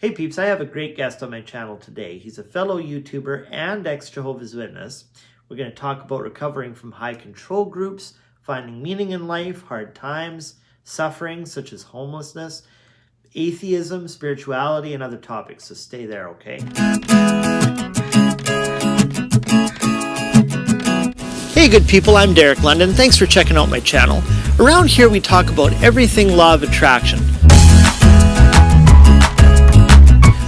Hey peeps, I have a great guest on my channel today. He's a fellow YouTuber and ex-Jehovah's Witness. We're going to talk about recovering from high control groups, finding meaning in life, hard times, suffering such as homelessness, atheism, spirituality, and other topics. So stay there, okay? Hey good people, I'm Derek London. Thanks for checking out my channel. Around here we talk about everything law of attraction.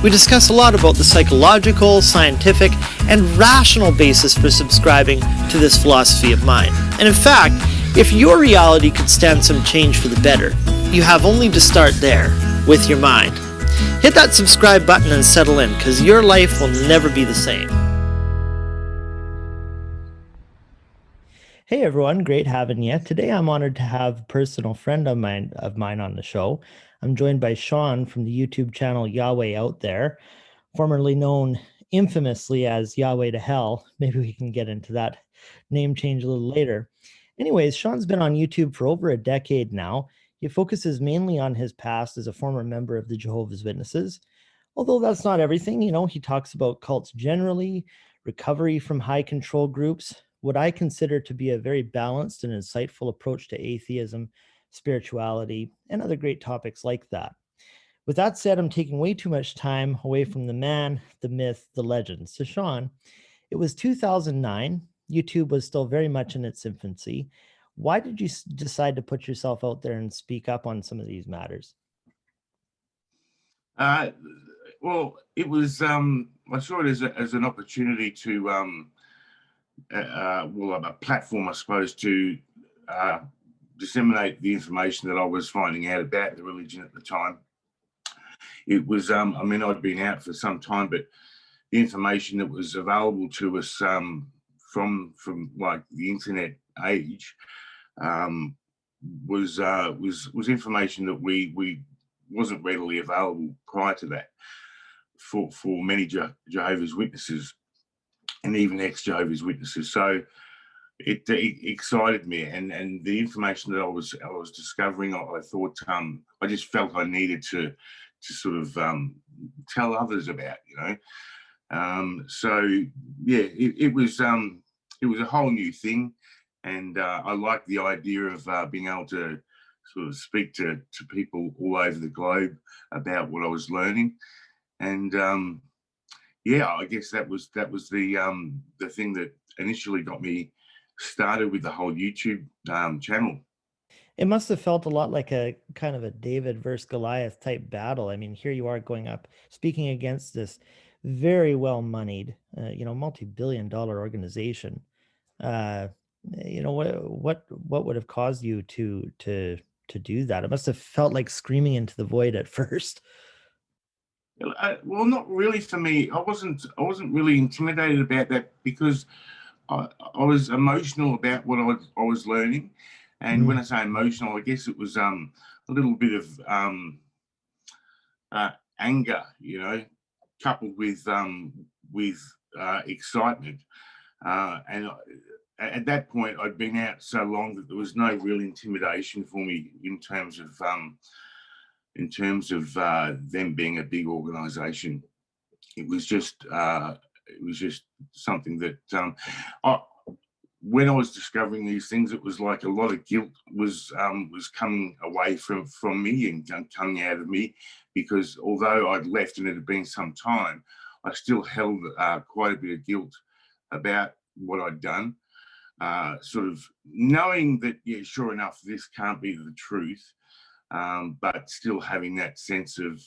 We discuss a lot about the psychological, scientific, and rational basis for subscribing to this philosophy of mine. And in fact, if your reality could stand some change for the better, you have only to start there, with your mind. Hit that subscribe button and settle in, because your life will never be the same. Hey everyone, great having you. Today I'm honored to have a personal friend of mine on the show. I'm joined by Séan from the YouTube channel Yahweh Out There, formerly known infamously as Yahweh to Hell. Maybe we can get into that name change a little later. Anyways, Séan's been on YouTube for over a decade now. He focuses mainly on his past as a former member of the Jehovah's Witnesses. Although that's not everything, he talks about cults generally, recovery from high control groups, what I consider to be a very balanced and insightful approach to atheism, spirituality, and other great topics like that. With that said, I'm taking way too much time away from the man, the myth, the legend. So Séan, it was 2009. YouTube was still very much in its infancy. Why did you decide to put yourself out there and speak up on some of these matters? Well, it was, I saw it as an opportunity to, a platform, I suppose, to disseminate the information that I was finding out about the religion at the time. It was, I'd been out for some time, but the information that was available to us from like the internet age was information that we wasn't readily available prior to that for many Jehovah's Witnesses and even ex-Jehovah's Witnesses. So it excited me, and the information that I was discovering, I thought I just felt I needed to sort of tell others about, so yeah, it was a whole new thing, and I liked the idea of being able to sort of speak to people all over the globe about what I was learning. And yeah, I guess that was the thing that initially got me started with the whole YouTube channel. It must have felt a lot like a kind of a David versus Goliath type battle. I mean, here you are going up, speaking against this very well moneyed, multi-billion dollar organization. Uh, what would have caused you to do that? It must have felt like screaming into the void at first. Well, not really for me. I wasn't really intimidated about that because I was emotional about what I was learning. And when I say emotional, I guess it was a little bit of anger, coupled with excitement. And at that point, I'd been out so long that there was no real intimidation for me in terms of them being a big organisation. It was just something that when I was discovering these things, it was like a lot of guilt was coming away from me and coming out of me, because although I'd left and it had been some time, I still held quite a bit of guilt about what I'd done, sort of knowing that, yeah, sure enough, this can't be the truth, but still having that sense of,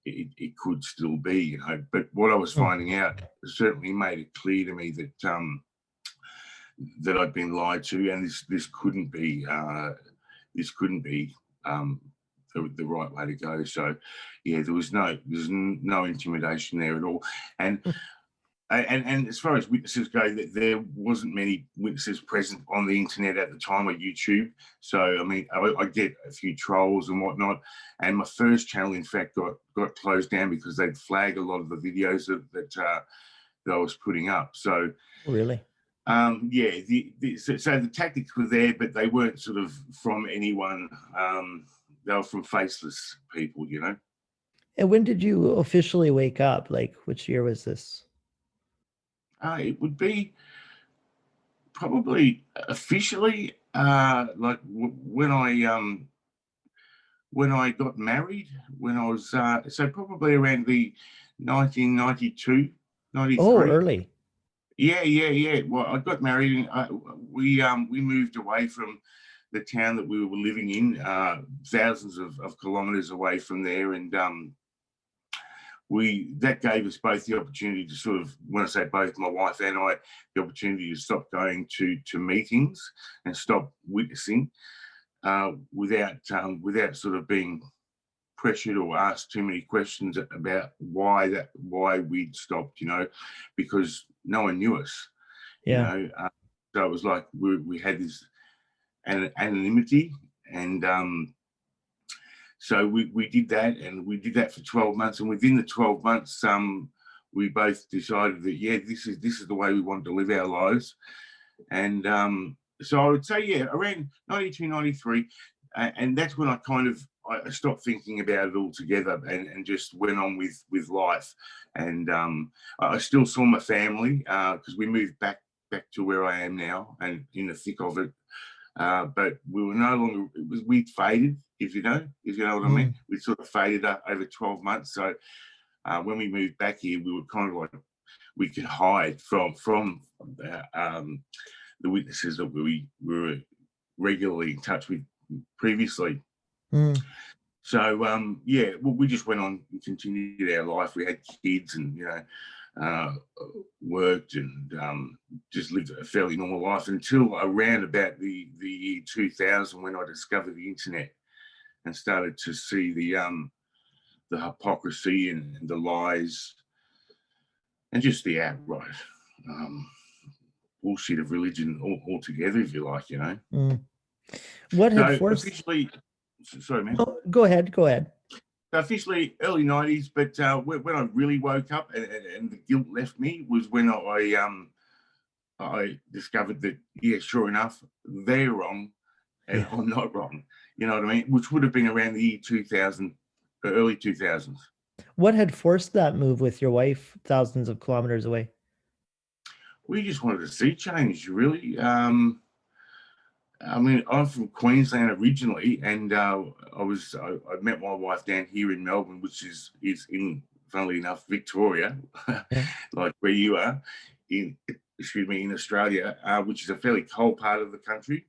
it could still be, But what I was finding out certainly made it clear to me that that I'd been lied to, and this couldn't be the right way to go. So, yeah, there's no intimidation there at all, and as far as witnesses go, there wasn't many witnesses present on the internet at the time of YouTube. So, I mean, I get a few trolls and whatnot. And my first channel, in fact, got closed down because they'd flagged a lot of the videos that I was putting up. So, Really? Yeah. So the tactics were there, but they weren't sort of from anyone. They were from faceless people, And when did you officially wake up? Like, which year was this? It would be probably officially like when I got married, when I was so probably around the 1992, Oh, 93. early. Yeah. Well, I got married and we moved away from the town that we were living in, thousands of kilometers away from there, and that gave us both the opportunity to sort of, when I say both, my wife and I, the opportunity to stop going to meetings and stop witnessing without sort of being pressured or asked too many questions about why we'd stopped, because no one knew us, Yeah. so it was like we had this anonymity, and so we did that, and we did that for 12 months, and within the 12 months we both decided that this is the way we wanted to live our lives. And so I would say, around 92, 93, and that's when I stopped thinking about it altogether, and just went on with life. And I still saw my family because we moved back to where I am now, and in the thick of it. But we were no longer. We'd faded, if you know what I mean. We sort of faded up over 12 months. So when we moved back here, we were kind of like, we could hide from the witnesses that we were regularly in touch with previously. So we just went on and continued our life. We had kids, and worked, and just lived a fairly normal life until around about the year 2000, when I discovered the internet and started to see the hypocrisy and the lies and just the outright bullshit of religion altogether, if you like, What had So forced? officially, sorry, man. Oh, go ahead. Officially early 90s, but when I really woke up and the guilt left me was when I discovered that, sure enough, they're wrong and Yeah. I'm not wrong. You know what I mean? Which would have been around the year 2000, early 2000s. What had forced that move with your wife thousands of kilometers away? We just wanted to see change, really. I mean, I'm from Queensland originally, and I met my wife down here in Melbourne, which is in, funnily enough, Victoria, Yeah. like where you are, in Australia, which is a fairly cold part of the country.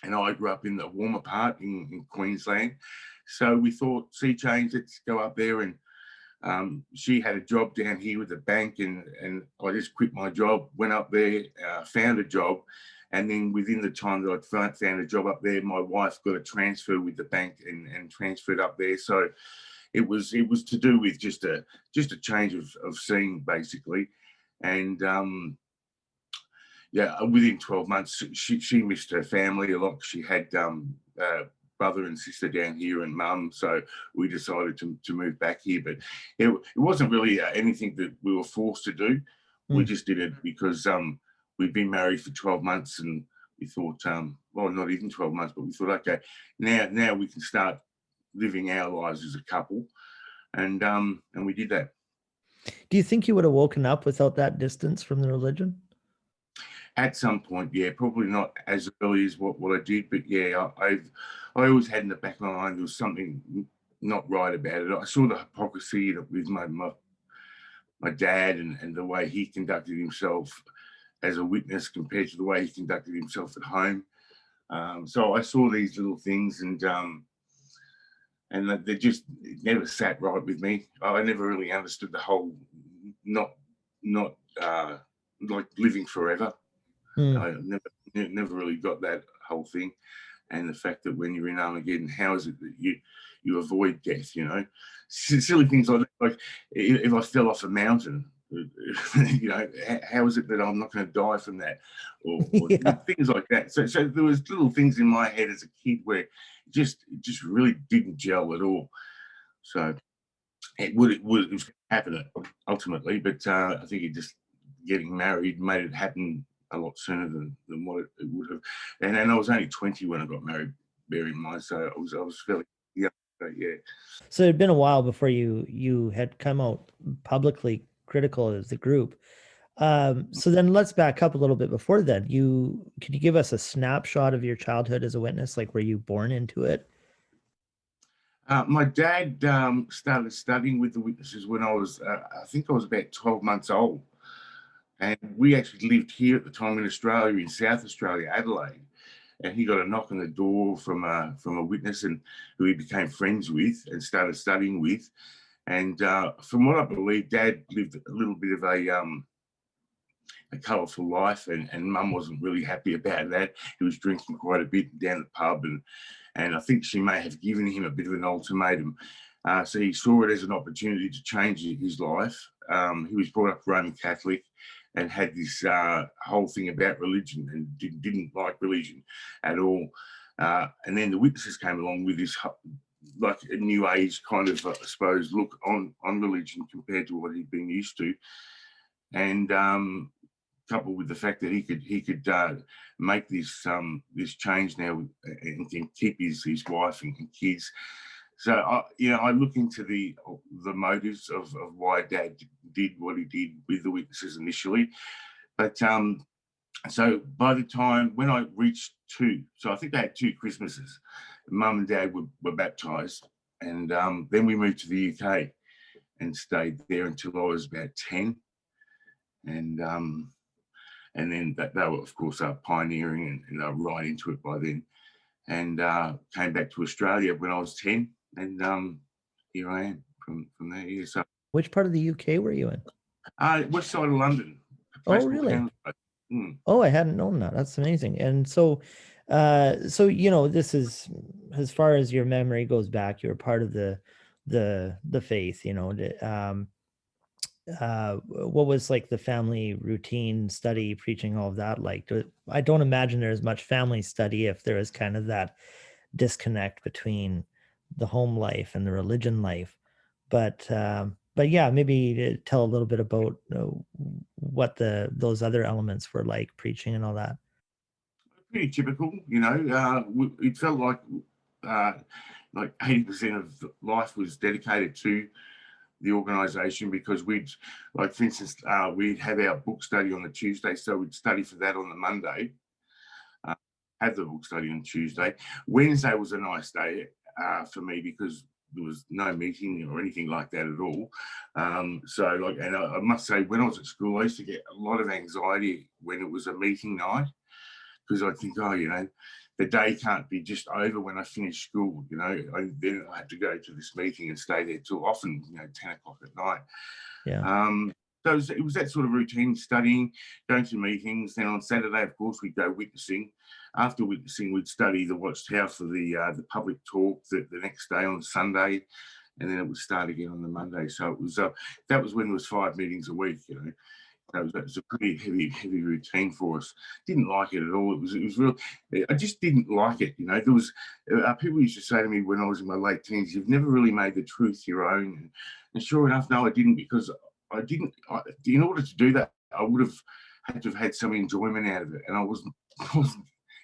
And I grew up in the warmer part in Queensland. So we thought, sea change, let's go up there. And she had a job down here with the bank, and I just quit my job, went up there, found a job. And then within the time that I'd found a job up there, my wife got a transfer with the bank and transferred up there. So it was to do with just a change of scene, basically. And within 12 months, she missed her family a lot. She had brother and sister down here and mum, so we decided to move back here. But it wasn't really anything that we were forced to do. We just did it because we'd been married for 12 months, and we thought, well, not even 12 months, but we thought, okay, now we can start living our lives as a couple. And we did that. Do you think you would have woken up without that distance from the religion? At some point, probably not as early as what I did, but I always had in the back of my mind there was something not right about it. I saw the hypocrisy with my dad and the way he conducted himself as a witness compared to the way he conducted himself at home. So I saw these little things, and they just never sat right with me. I never really understood the whole not like living forever. I never really got that whole thing, and the fact that when you're in Armageddon, how is it that you avoid death? Silly things like if I fell off a mountain, how is it that I'm not going to die from that, or things like that. So there was little things in my head as a kid where it just really didn't gel at all. So it would happen ultimately, but I think it just getting married made it happen a lot sooner than what it would have. And I was only 20 when I got married, bear in mind, so I was fairly young Yeah. So it had been a while before you had come out publicly critical as the group. So then let's back up a little bit before then. Can you give us a snapshot of your childhood as a witness? Like, were you born into it? My dad started studying with the witnesses when I think I was about 12 months old. And we actually lived here at the time in Australia, in South Australia, Adelaide. And he got a knock on the door from a witness and who he became friends with and started studying with. And from what I believe, Dad lived a little bit of a colourful life, and Mum wasn't really happy about that. He was drinking quite a bit down at the pub, and I think she may have given him a bit of an ultimatum. So he saw it as an opportunity to change his life. He was brought up Roman Catholic and had this whole thing about religion and didn't like religion at all. And then the witnesses came along with this like a new age kind of, I suppose, look on religion compared to what he'd been used to. And coupled with the fact that he could make this change now and keep his wife and kids. So I look into the motives of why Dad did what he did with the witnesses initially, but so by the time when I reached 2, so I think I had 2 Christmases, Mum and Dad were baptised, and then we moved to the UK and stayed there until I was about 10, and then they were, of course, pioneering and they were right into it by then. And came back to Australia when I was 10, and here I am from there. Yeah, so Which part of the UK were you in? west side of London. Oh, really? Oh, I hadn't known that. That's amazing. And so, this is, as far as your memory goes back, you're part of the faith. What was like the family routine, study, preaching, all of that? Like, I don't imagine there's much family study if there is kind of that disconnect between the home life and the religion life. But yeah, maybe tell a little bit about what those other elements were like, preaching and all that. Pretty typical, it felt like 80% of life was dedicated to the organisation, because like for instance, we'd have our book study on the Tuesday, so we'd study for that on the Monday, have the book study on Tuesday. Wednesday was a nice day for me because there was no meeting or anything like that at all. And I must say, when I was at school, I used to get a lot of anxiety when it was a meeting night, because I think, the day can't be just over when I finish school. Then I had to go to this meeting and stay there till often, 10 o'clock at night. Yeah. So it was that sort of routine, studying, going to meetings. Then on Saturday, of course, we'd go witnessing. After witnessing, we'd study the Watchtower for the public talk the next day on Sunday, and then it would start again on the Monday. So it was that was when there was 5 meetings a week. That was a pretty heavy routine for us. Didn't like it at all. It was real. I just didn't like it. There was people used to say to me when I was in my late teens, "You've never really made the truth your own." And sure enough, no, I didn't, because I didn't. In order to do that, I would have had to have had some enjoyment out of it, and I wasn't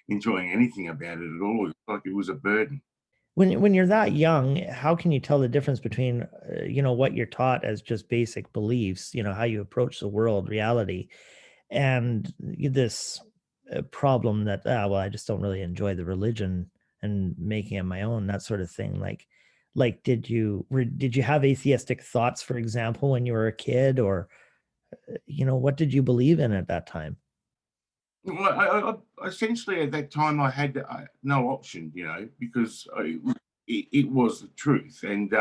enjoying anything about it at all. It was like it was a burden. When you're that young, how can you tell the difference between what you're taught as just basic beliefs, how you approach the world, reality, and this problem that well, I just don't really enjoy the religion and making it my own, that sort of thing. Like did you have atheistic thoughts, for example, when you were a kid, or what did you believe in at that time? Well, essentially at that time I had no option, because it was the truth, and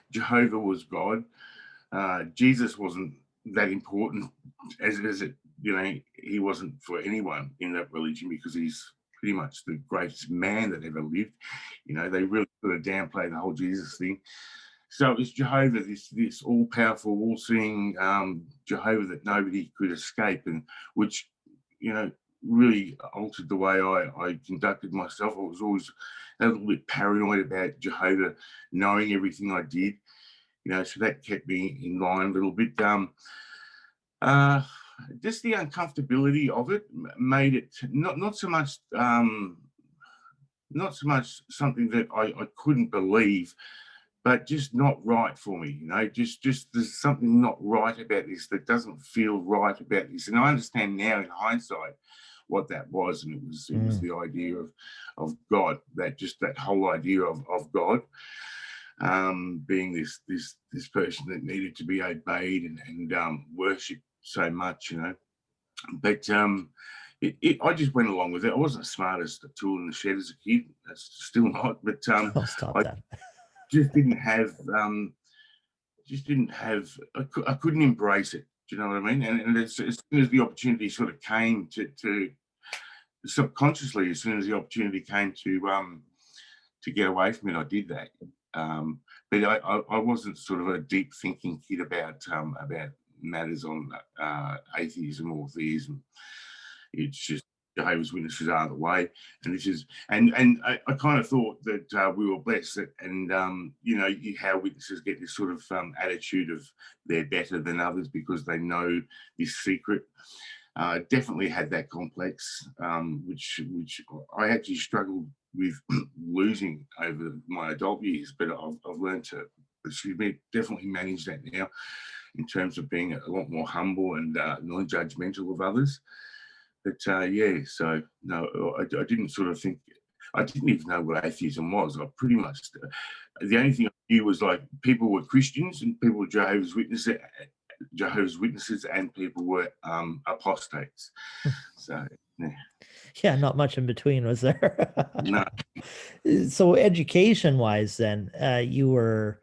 Jehovah was God. Jesus wasn't that important as it, he wasn't for anyone in that religion, because he's pretty much the greatest man that ever lived. They really sort of downplay the whole Jesus thing. So it was Jehovah, this all-powerful, all-seeing Jehovah that nobody could escape, and which really altered the way I conducted myself. I was always a little bit paranoid about Jehovah knowing everything I did, so that kept me in line a little bit. Just the uncomfortability of it made it not so much not so much something that I couldn't believe, but just not right for me, you know, just there's something not right about this, that doesn't feel right about this. And I understand now in hindsight what that was, and it was the idea of God, that whole idea of God being this person that needed to be obeyed and worshipped so much, you know. But I just went along with it. I wasn't the smartest tool in the shed as a kid. That's still not. But I'll stop I that. just didn't have I couldn't embrace it. Do you know what I mean? And as soon as the opportunity sort of came to subconsciously, as soon as the opportunity came to get away from it, I did that. But I wasn't sort of a deep thinking kid about matters on atheism or theism. It's just Jehovah's Witnesses are the way, and this is and I kind of thought that we were blessed, and you know, how witnesses get this sort of attitude of they're better than others because they know this secret. Definitely had that complex, which I actually struggled with losing over my adult years, but I've learned to, definitely manage that now in terms of being a lot more humble and non-judgmental of others. But yeah, so no, I didn't sort of think, I didn't even know what atheism was. I pretty much, the only thing I knew was like people were Christians and people were Jehovah's Witnesses, and people were apostates. So yeah. Yeah, not much in between, was there? No. So education wise then, you were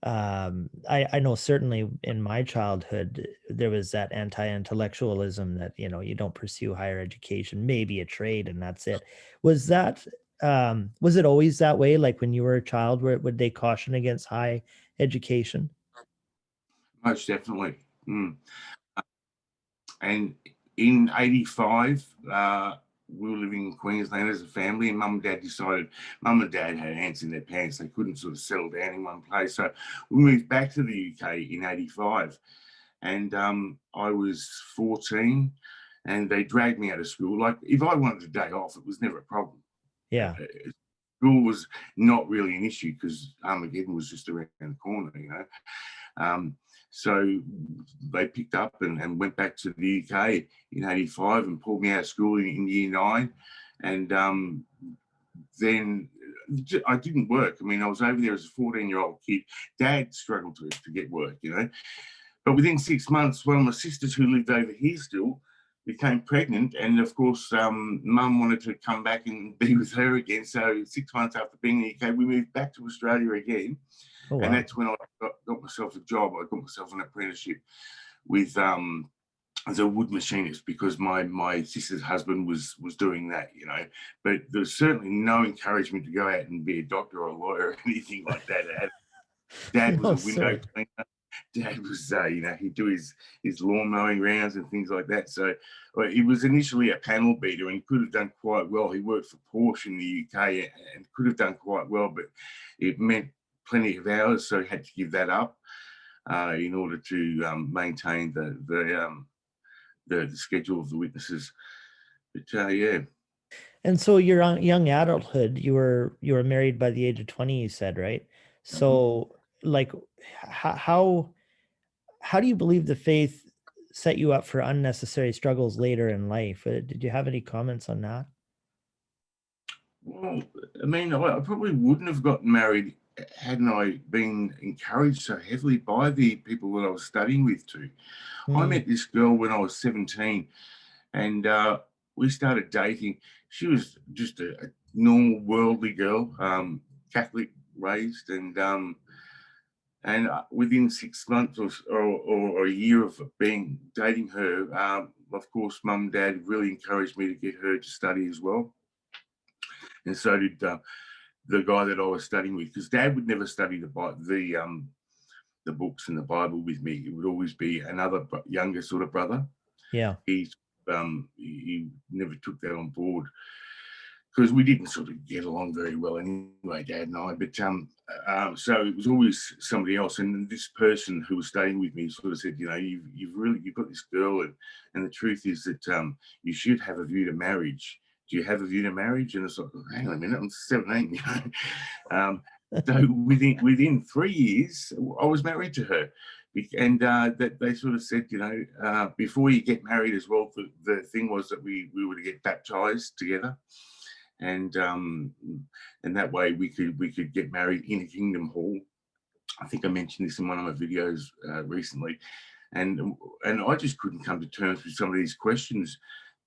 I know certainly in my childhood there was that anti-intellectualism that, you know, you don't pursue higher education, maybe a trade and that's it. Was that was it always that way? Like when you were a child, where would they caution against high education? Most definitely. And in '85, we were living in Queensland as a family, and mum and dad had ants in their pants. They couldn't sort of settle down in one place. So we moved back to the UK in '85, and I was 14, and they dragged me out of school. Like, if I wanted a day off, it was never a problem. Yeah. School was not really an issue because Armageddon was just around the corner, you know. So they picked up and went back to the UK in '85 and pulled me out of school in year 9. And then I didn't work. I mean, I was over there as a 14-year-old kid. Dad struggled to get work, you know. But within 6 months, one of my sisters who lived over here still became pregnant. And of course, mum wanted to come back and be with her again. So 6 months after being in the UK, we moved back to Australia again. Oh, And wow. that's when I got myself a job. I got myself an apprenticeship with as a wood machinist, because my sister's husband was doing that, you know. But there's certainly no encouragement to go out and be a doctor or a lawyer or anything like that. Dad was No, a window sir. cleaner. Dad was, you know, he'd do his lawn mowing rounds and things like that. So he was initially a panel beater and he could have done quite well. He worked for Porsche in the UK and could have done quite well, but it meant plenty of hours, so he had to give that up in order to maintain the schedule of the witnesses. But yeah. And so your young adulthood, you were married by the age of 20, you said, right? Mhm. So like how do you believe the faith set you up for unnecessary struggles later in life? Did you have any comments on that? Well, I mean, I probably wouldn't have gotten married hadn't I been encouraged so heavily by the people that I was studying with too. I Mm, met this girl when I was 17, and we started dating. She was just a normal worldly girl, Catholic raised, and within 6 months or a year of being dating her, of course, mum and dad really encouraged me to get her to study as well, and so did the guy that I was studying with, because dad would never study the books and the Bible with me. It would always be another younger sort of brother. yeah. He never took that on board because we didn't sort of get along very well anyway, Dad and I. But so it was always somebody else. And this person who was staying with me sort of said, you know, you've got this girl, and the truth is that you should have a view to marriage. do you have a view to marriage? And it's like, hang on a minute, I'm 17, you know. So within 3 years, I was married to her. And that they sort of said, you know, before you get married as well, the thing was that we were to get baptized together. And that way we could get married in a kingdom hall. I think I mentioned this in one of my videos recently. And I just couldn't come to terms with some of these questions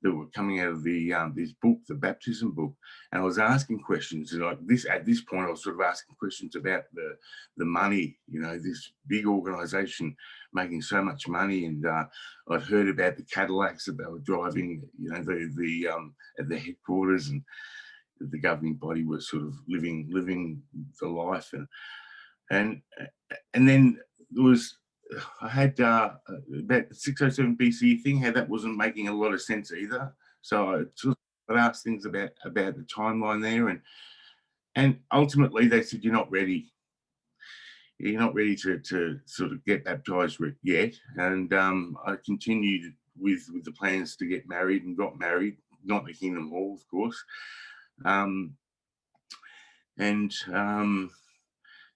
that were coming out of the this book, the baptism book. And I was asking questions, and at this point, I was sort of asking questions about the money. You know, this big organisation making so much money, and I'd heard about the Cadillacs that they were driving. You know, at the headquarters, and the governing body was sort of living the life, and then there was. I had about the 607 BC thing, how that wasn't making a lot of sense either. So I'd ask things about the timeline there, and ultimately they said, you're not ready. You're not ready to sort of get baptized yet. And I continued with the plans to get married, and got married, not in the Kingdom Hall, of course.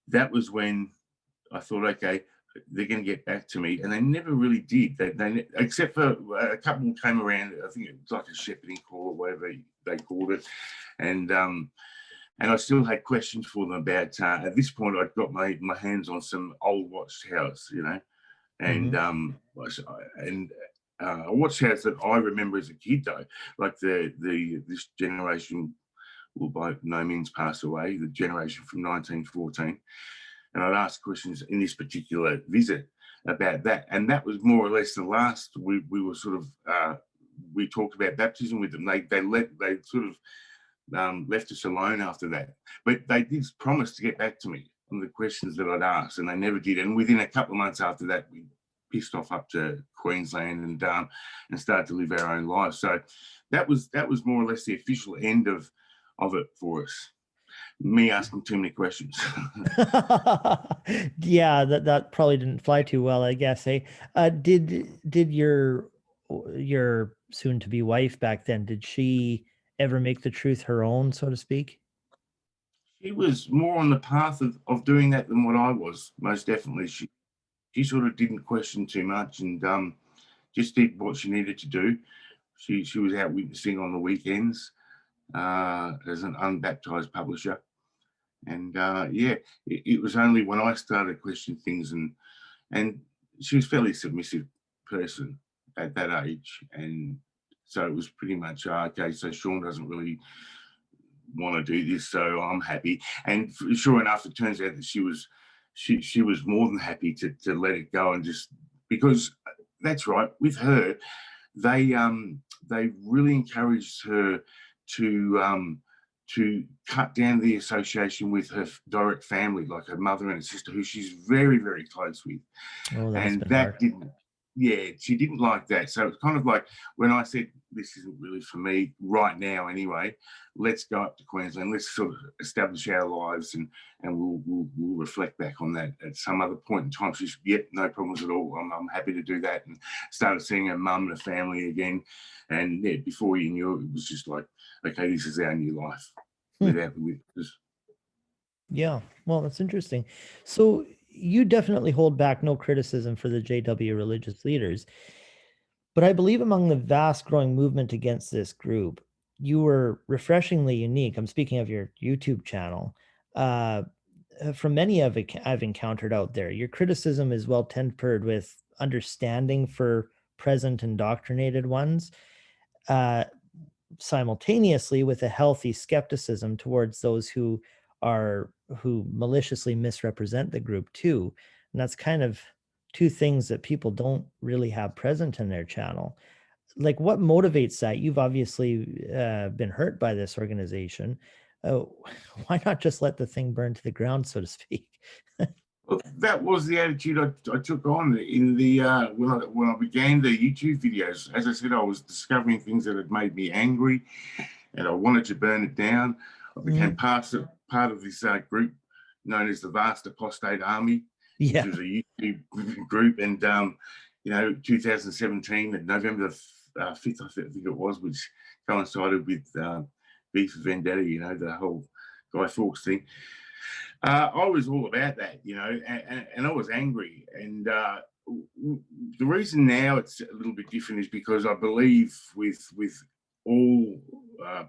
That was when I thought, okay, they're going to get back to me, and they never really did. They except for a couple came around. I think it was like a shepherding call or whatever they called it, and I still had questions for them about. At this point, I'd got my hands on some old Watchtowers, you know, and Watchtowers that I remember as a kid, though, like this generation will by no means pass away. The generation from 1914. And I'd ask questions in this particular visit about that. And that was more or less the last we were sort of, we talked about baptism with them. They sort of left us alone after that. But they did promise to get back to me on the questions that I'd asked, and they never did. And within a couple of months after that, we pissed off up to Queensland and started to live our own lives. So that was more or less the official end of it for us. Me asking too many questions. Yeah, that probably didn't fly too well, I guess. Did your soon-to-be wife back then, did she ever make the truth her own, so to speak? She was more on the path of doing that than what I was, most definitely. She sort of didn't question too much, and just did what she needed to do. She was out witnessing on the weekends as an unbaptized publisher. And it was only when I started questioning things, and she was a fairly submissive person at that age, and so it was pretty much okay. So Sean doesn't really want to do this, so I'm happy. And sure enough, it turns out that she was more than happy to let it go, and just because that's right with her, they really encouraged her to cut down the association with her direct family, like her mother and her sister, who she's very, very close with. Oh, and that didn't, she didn't like that. So it's kind of like when I said, this isn't really for me right now anyway, let's go up to Queensland, let's sort of establish our lives, and we'll reflect back on that at some other point in time. She's, no problems at all. I'm happy to do that. And started seeing her mum and her family again. And before you knew it was just like, okay, this is our new life. Yeah, well, that's interesting. So you definitely hold back no criticism for the JW religious leaders, but I believe among the vast growing movement against this group, you were refreshingly unique. I'm speaking of your YouTube channel. From many I've encountered out there, your criticism is well tempered with understanding for present indoctrinated ones, simultaneously with a healthy skepticism towards those who maliciously misrepresent the group too. And that's kind of two things that people don't really have present in their channel. Like, what motivates that? You've obviously been hurt by this organization. Why not just let the thing burn to the ground, so to speak? Well, that was the attitude I took on in the when I began the YouTube videos. As I said, I was discovering things that had made me angry, and I wanted to burn it down. I became part of this group known as the Vast Apostate Army, which was a YouTube group. And 2017, November 5th, I think it was, which coincided with V for Vendetta, you know, the whole Guy Fawkes thing. I was all about that, you know, and I was angry. And the reason now it's a little bit different is because I believe with all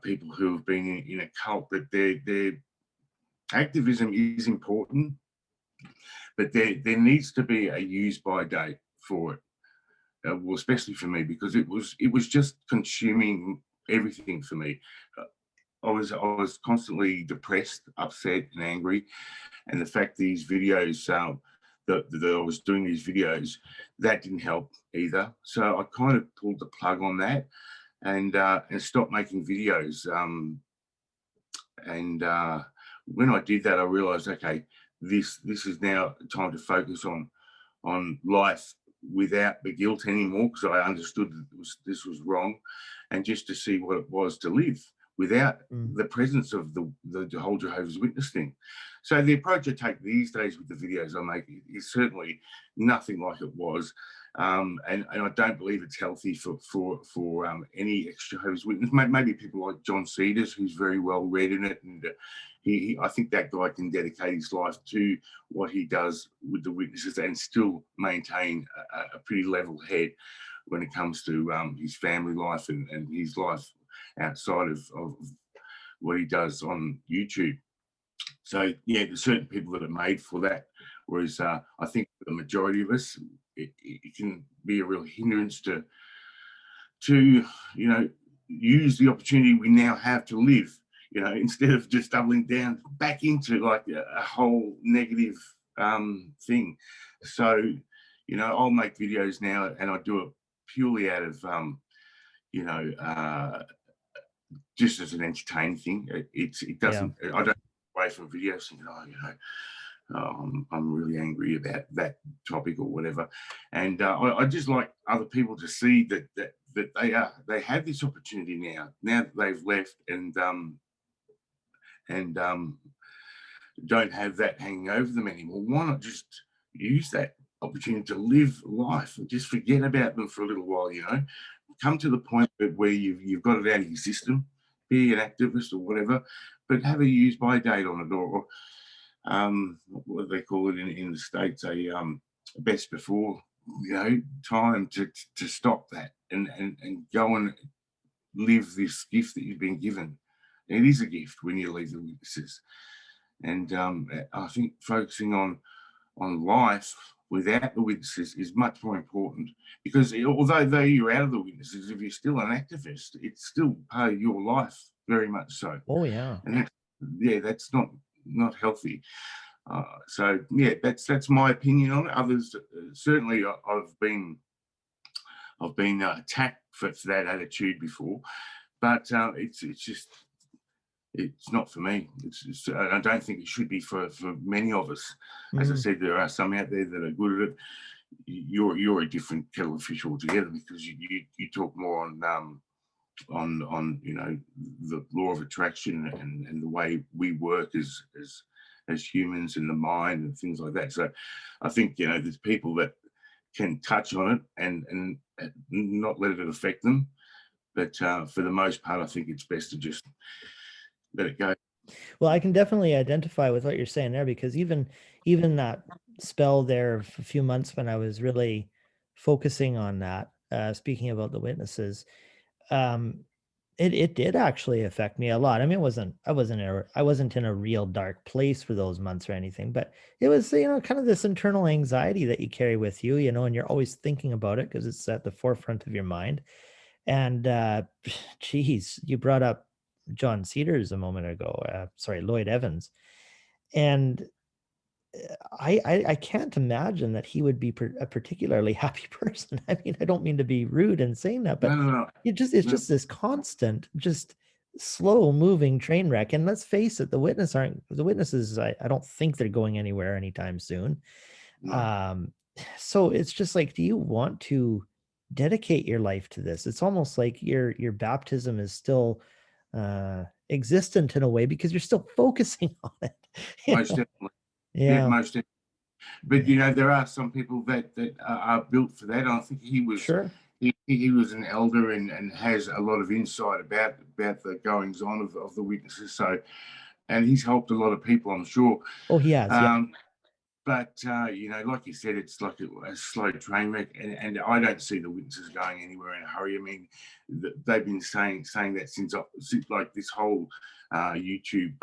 people who have been in a cult that their activism is important, but there needs to be a use by date for it. Well, especially for me, because it was just consuming everything for me. I was constantly depressed, upset, and angry, and the fact these videos that I was doing these videos, that didn't help either. So I kind of pulled the plug on that and stopped making videos. And when I did that, I realized, okay, this is now time to focus on life without the guilt anymore, because I understood that this was wrong, and just to see what it was to live without the presence of the whole Jehovah's Witness thing. So the approach I take these days with the videos I make is certainly nothing like it was. And I don't believe it's healthy for any ex-Jehovah's Witness. Maybe people like John Cedars, who's very well read in it, and I think that guy can dedicate his life to what he does with the witnesses and still maintain a pretty level head when it comes to his family life and his life outside of what he does on YouTube. So yeah, there's certain people that are made for that, whereas I think the majority of us, it can be a real hindrance to you know, use the opportunity we now have to live, you know, instead of just doubling down back into like a whole negative thing. So, you know, I'll make videos now and I do it purely out of you know, just as an entertaining thing. It doesn't, I don't away from videos thinking, oh, you know, I'm really angry about that topic or whatever. And I just like other people to see that they have this opportunity now that they've left and don't have that hanging over them anymore. Why not just use that opportunity to live life and just forget about them for a little while, you know? Come to the point where you've got it out of your system, be an activist or whatever, but have a use by date on it, or what do they call it in the States, a best before, you know, time to stop that and go and live this gift that you've been given. It is a gift when you leave the witnesses. And I think focusing on life without the witnesses is much more important, because although you're out of the witnesses, if you're still an activist, it's still part of your life, very much so. Oh yeah. And that's not healthy. So yeah, that's my opinion on it. Others certainly, I've been attacked for that attitude before, but it's just, it's not for me. I don't think it should be for many of us. As I said, there are some out there that are good at it. You're a different kettle of fish altogether, because you talk more on you know, the law of attraction and the way we work as humans in the mind and things like that. So I think, you know, there's people that can touch on it and not let it affect them, but for the most part, I think it's best to just let it go. Well, I can definitely identify with what you're saying there, because even that spell there of a few months when I was really focusing on that, speaking about the witnesses, it did actually affect me a lot. I mean, I wasn't in a real dark place for those months or anything, but it was, you know, kind of this internal anxiety that you carry with you, you know, and you're always thinking about it because it's at the forefront of your mind. And geez, you brought up John Cedars a moment ago. Sorry, Lloyd Evans, and I can't imagine that he would be a particularly happy person. I mean, I don't mean to be rude in saying that, but No. it's just this constant, just slow moving train wreck. And let's face it, the witnesses. I don't think they're going anywhere anytime soon. No. So it's just like, do you want to dedicate your life to this? It's almost like your baptism is still existent in a way, because you're still focusing on it. Most definitely. Yeah. Most definitely. But you know, there are some people that are built for that. I think he was Sure. he was an elder and has a lot of insight about the goings on of the witnesses. So, and he's helped a lot of people, I'm sure. Oh, he has, yeah. But you know, like you said, it's like a slow train wreck, and I don't see the witnesses going anywhere in a hurry. I mean, they've been saying that since like this whole YouTube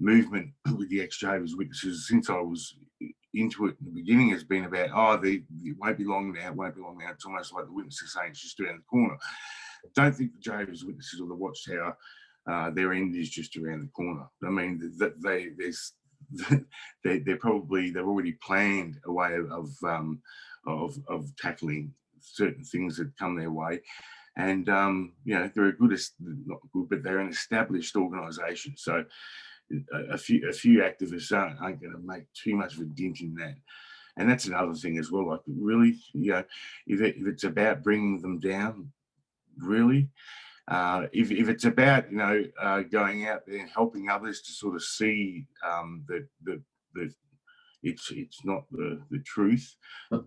movement with the ex-Jehovah's Witnesses, since I was into it in the beginning, has been about, it won't be long now, it won't be long now. It's almost like the witnesses saying it's just around the corner. Don't think the Jehovah's Witnesses or the Watchtower, their end is just around the corner. I mean, they've already planned a way of tackling certain things that come their way. And you know, they're not good, but they're an established organisation. So a few activists aren't going to make too much of a dent in that. And that's another thing as well. Like, really, you know, if it's about bringing them down, really, if it's about, you know, going out there and helping others to sort of see that it's not the truth,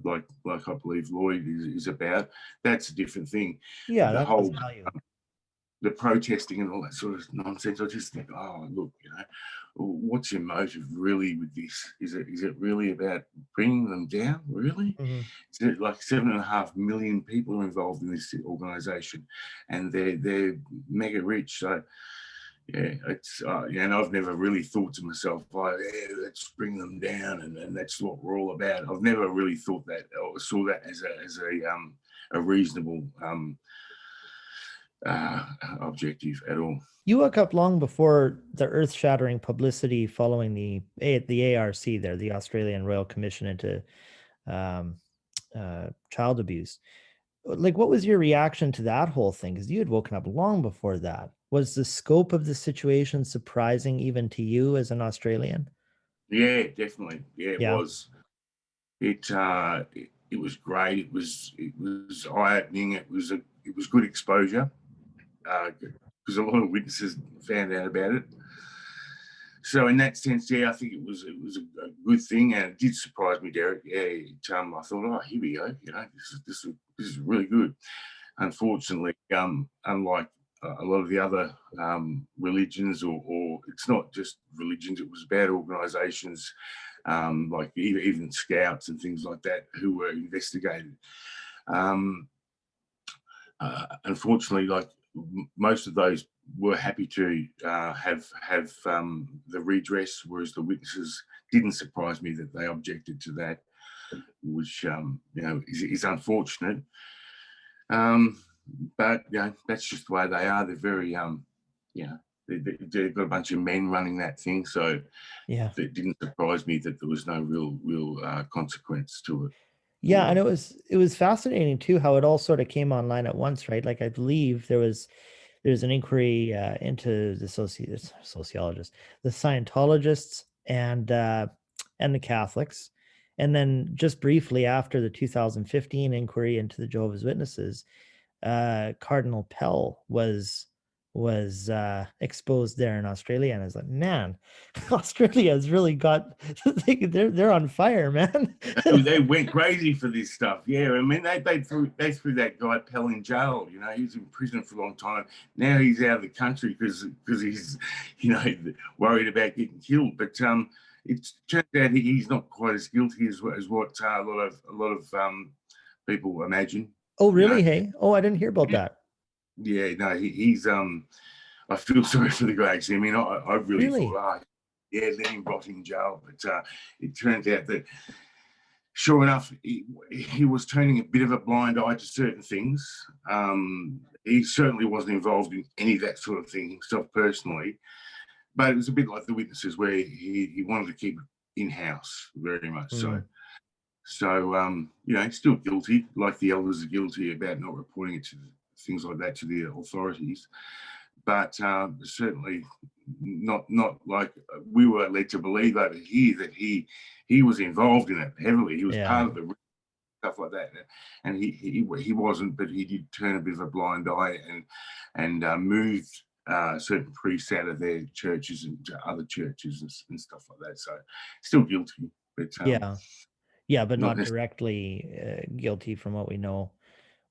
like I believe Lloyd is about, that's a different thing. Yeah, The that has whole value. the protesting and all that sort of nonsense, I just think, oh, look, you know, what's your motive really with this? Is it really about bringing them down? Really? Mm-hmm. Is it like 7.5 million people are involved in this organisation, and they're mega rich? So yeah, it's yeah, and I've never really thought to myself, oh, yeah, let's bring them down, and that's what we're all about. I've never really thought that or saw that as a reasonable objective at all. You woke up long before the earth-shattering publicity following the ARC there, the Australian Royal Commission into um, child abuse. Like, what was your reaction to that whole thing? Because you had woken up long before that. Was the scope of the situation surprising even to you as an Australian? Yeah, definitely. Yeah, it Yeah. was. It was great. It was eye-opening. It was good exposure because a lot of witnesses found out about it. So in that sense, yeah, I think it was a good thing, and it did surprise me, Derek. Yeah, I thought, oh, here we go. You know, this is really good. Unfortunately, unlike a lot of the other religions, or it's not just religions, it was bad organisations, like even scouts and things like that, who were investigated. Unfortunately, like most of those were happy to have the redress, whereas the witnesses didn't. Surprise me that they objected to that, which you know, is unfortunate. But you know, that's just the way they are. They're very you know, they've got a bunch of men running that thing, so Yeah. it didn't surprise me that there was no real consequence to it. Yeah, and it was fascinating too how it all sort of came online at once, right? Like, I believe there's an inquiry into the sociologists, the Scientologists, and the Catholics, and then just briefly after the 2015 inquiry into the Jehovah's Witnesses, Cardinal Pell was exposed there in Australia, and I was like, man, Australia has really got they're on fire, man. They went crazy for this stuff. Yeah, I mean, they threw that guy Pell in jail. You know, he was in prison for a long time. Now he's out of the country because he's, you know, worried about getting killed. But it turns out he's not quite as guilty as what a lot of people imagine. Oh, You really? know? Hey, oh, I didn't hear about that. Yeah, no, he's I feel sorry for the guy. Actually, I mean, I really Really? thought, yeah, let him rot in jail. But it turns out that, sure enough, he was turning a bit of a blind eye to certain things. He certainly wasn't involved in any of that sort of thing himself personally, but it was a bit like the witnesses, where he wanted to keep it in-house very much so. Mm. So, you know, he's still guilty, like the elders are guilty about not reporting it to things like that to the authorities. But certainly not like we were led to believe over here, that he was involved in it heavily. He was Yeah. part of the stuff like that, and he wasn't, but he did turn a bit of a blind eye and moved certain priests out of their churches into other churches and stuff like that. So still guilty, but Yeah. Yeah, but not not necessarily. directly guilty from what we know.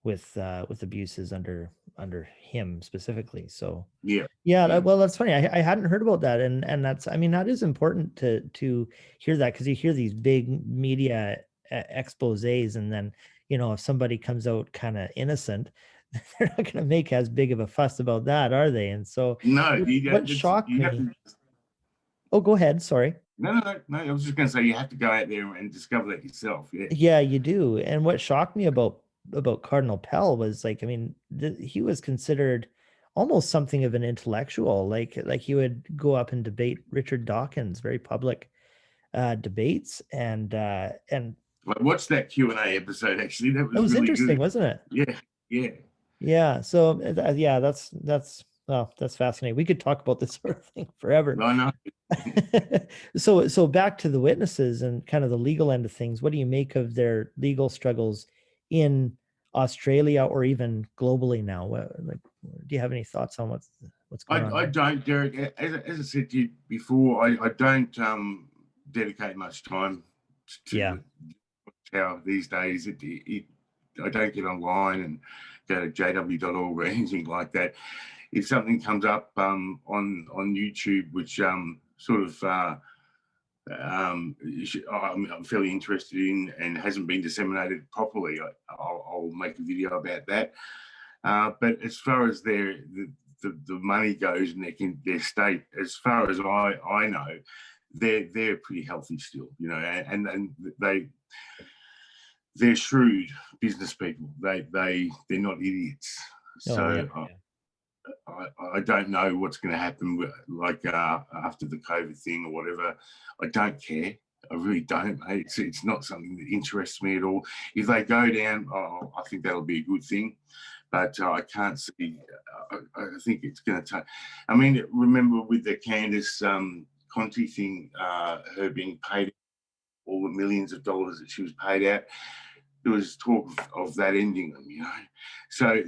with abuses under him specifically. So Yeah, yeah, yeah. well, that's funny. I hadn't heard about that, and that's, I mean, that is important to hear that, because you hear these big media exposés, and then, if somebody comes out kind of innocent, they're not going to make as big of a fuss about that, are they? And so No, what shocked you have me. to. Oh, go ahead. Sorry. No. I was just going to say you have to go out there and discover that yourself. Yeah. Yeah, you do. And what shocked me about Cardinal Pell was, like, I mean, he was considered almost something of an intellectual. Like he would go up and debate Richard Dawkins, very public debates, and I watched that Q&A episode. Actually, that it was was really interesting, good. wasn't it? Yeah, yeah. Yeah. So yeah, that's well, that's fascinating. We could talk about this sort of thing forever. I know. So back to the witnesses and kind of the legal end of things. What do you make of their legal struggles in Australia or even globally now? Like, do you have any thoughts on what's going on I there? don't, Derek. As I said to you before, I don't dedicate much time to Yeah. the Tower these days. I don't get online and go to jw.org or anything like that. If something comes up on YouTube, which sort of I'm fairly interested in and hasn't been disseminated properly, I'll make a video about that. But as far as the money goes and their state, as far as I know, they're pretty healthy still, and they're shrewd business people. They're not idiots. Oh yeah. So I don't know what's going to happen like after the COVID thing or whatever. I don't care. I really don't. It's not something that interests me at all. If they go down, I think that'll be a good thing. But I can't see. I think it's going to take. I mean, remember with the Candace Conti thing, her being paid all the millions of dollars that she was paid out. There was talk of that ending them, So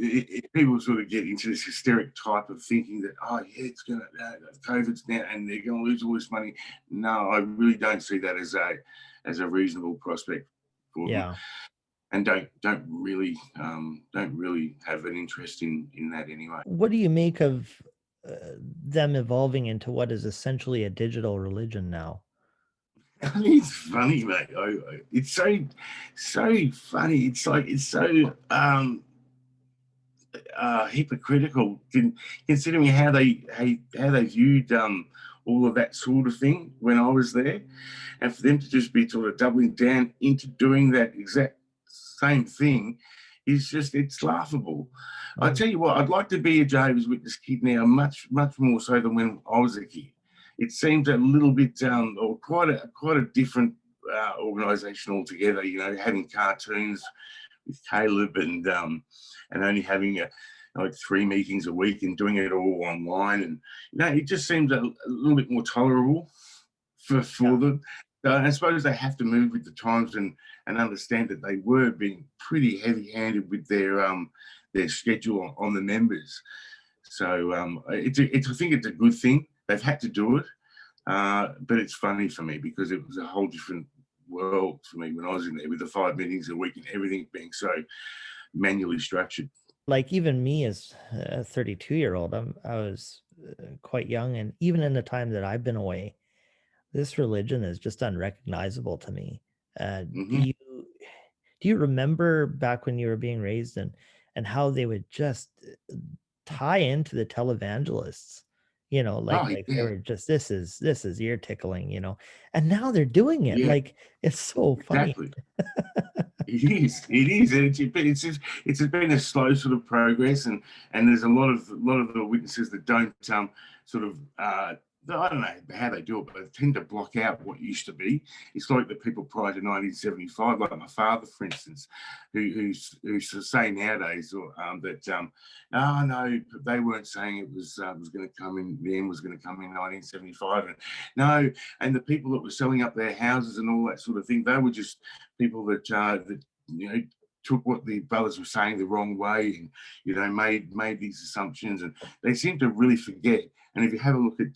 people sort of get into this hysteric type of thinking that, oh, yeah, it's going to, COVID's now and they're going to lose all this money. No, I really don't see that as a reasonable prospect for them, Yeah. and don't really have an interest in that anyway. What do you make of them evolving into what is essentially a digital religion now? I mean, it's funny, mate. It's so funny. It's so hypocritical, considering how they viewed all of that sort of thing when I was there, and for them to just be sort of doubling down into doing that exact same thing it's laughable. I tell you what, I'd like to be a Jehovah's Witness kid now, much more so than when I was a kid. It seems a little bit or quite a different organisation altogether. Having cartoons with Caleb and only having like 3 meetings a week and doing it all online, and it just seems a little bit more tolerable for them. I suppose they have to move with the times and understand that they were being pretty heavy-handed with their schedule on the members. So I think it's a good thing. They've had to do it, but it's funny for me because it was a whole different world for me when I was in there with the 5 meetings a week and everything being so manually structured. Like, even me as a 32-year-old, I was quite young, and even in the time that I've been away, this religion is just unrecognizable to me. Do Mm-hmm. you remember back when you were being raised, and how they would just tie into the televangelists, like Oh, they yeah, were just, this is ear tickling, and now they're doing it. yeah, Like, it's so funny. exactly. It is. It's been a slow sort of progress, and there's a lot of the witnesses that don't sort of I don't know how they do it, but they tend to block out what used to be. It's like the people prior to 1975, like my father, for instance, who's saying nowadays that oh no, they weren't saying it was going to come in. The end was going to come in 1975, and no, and the people that were selling up their houses and all that sort of thing, they were just people that took what the brothers were saying the wrong way, and made these assumptions, and they seem to really forget. And if you have a look at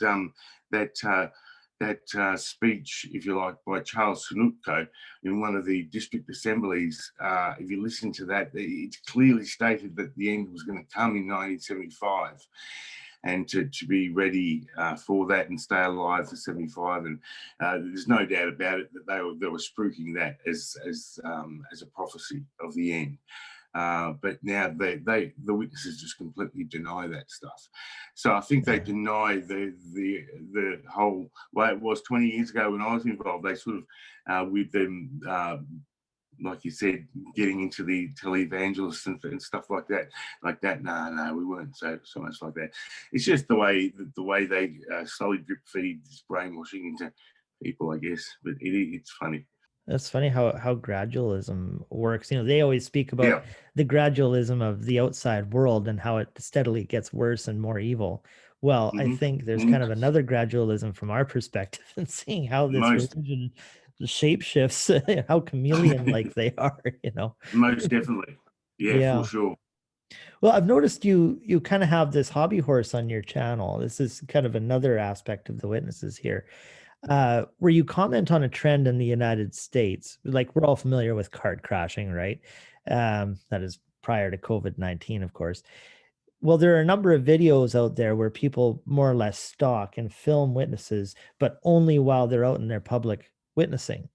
that speech, if you like, by Charles Sunutko in one of the district assemblies. If you listen to that, it's clearly stated that the end was going to come in 1975, and to be ready for that and stay alive for 75. And there's no doubt about it that they were spruiking that as a prophecy of the end. But now the witnesses just completely deny that stuff. So I think they deny the whole way it was 20 years ago when I was involved. They sort of, with them, like you said, getting into the televangelists and stuff like that. No, we weren't so much like that. It's just the way they slowly drip feed this brainwashing into people, I guess. But it's funny. That's funny how gradualism works. They always speak about the gradualism of the outside world and how it steadily gets worse and more evil. Well, I think there's kind of another gradualism from our perspective and seeing how this religion shape shifts, how chameleon-like they are, Most definitely. Yeah, for sure. Well, I've noticed you kind of have this hobby horse on your channel. This is kind of another aspect of the witnesses here. Where you comment on a trend in the United States, like we're all familiar with card crashing, right? That is prior to COVID-19, of course. Well, there are a number of videos out there where people more or less stalk and film witnesses, but only while they're out in their public witnessing.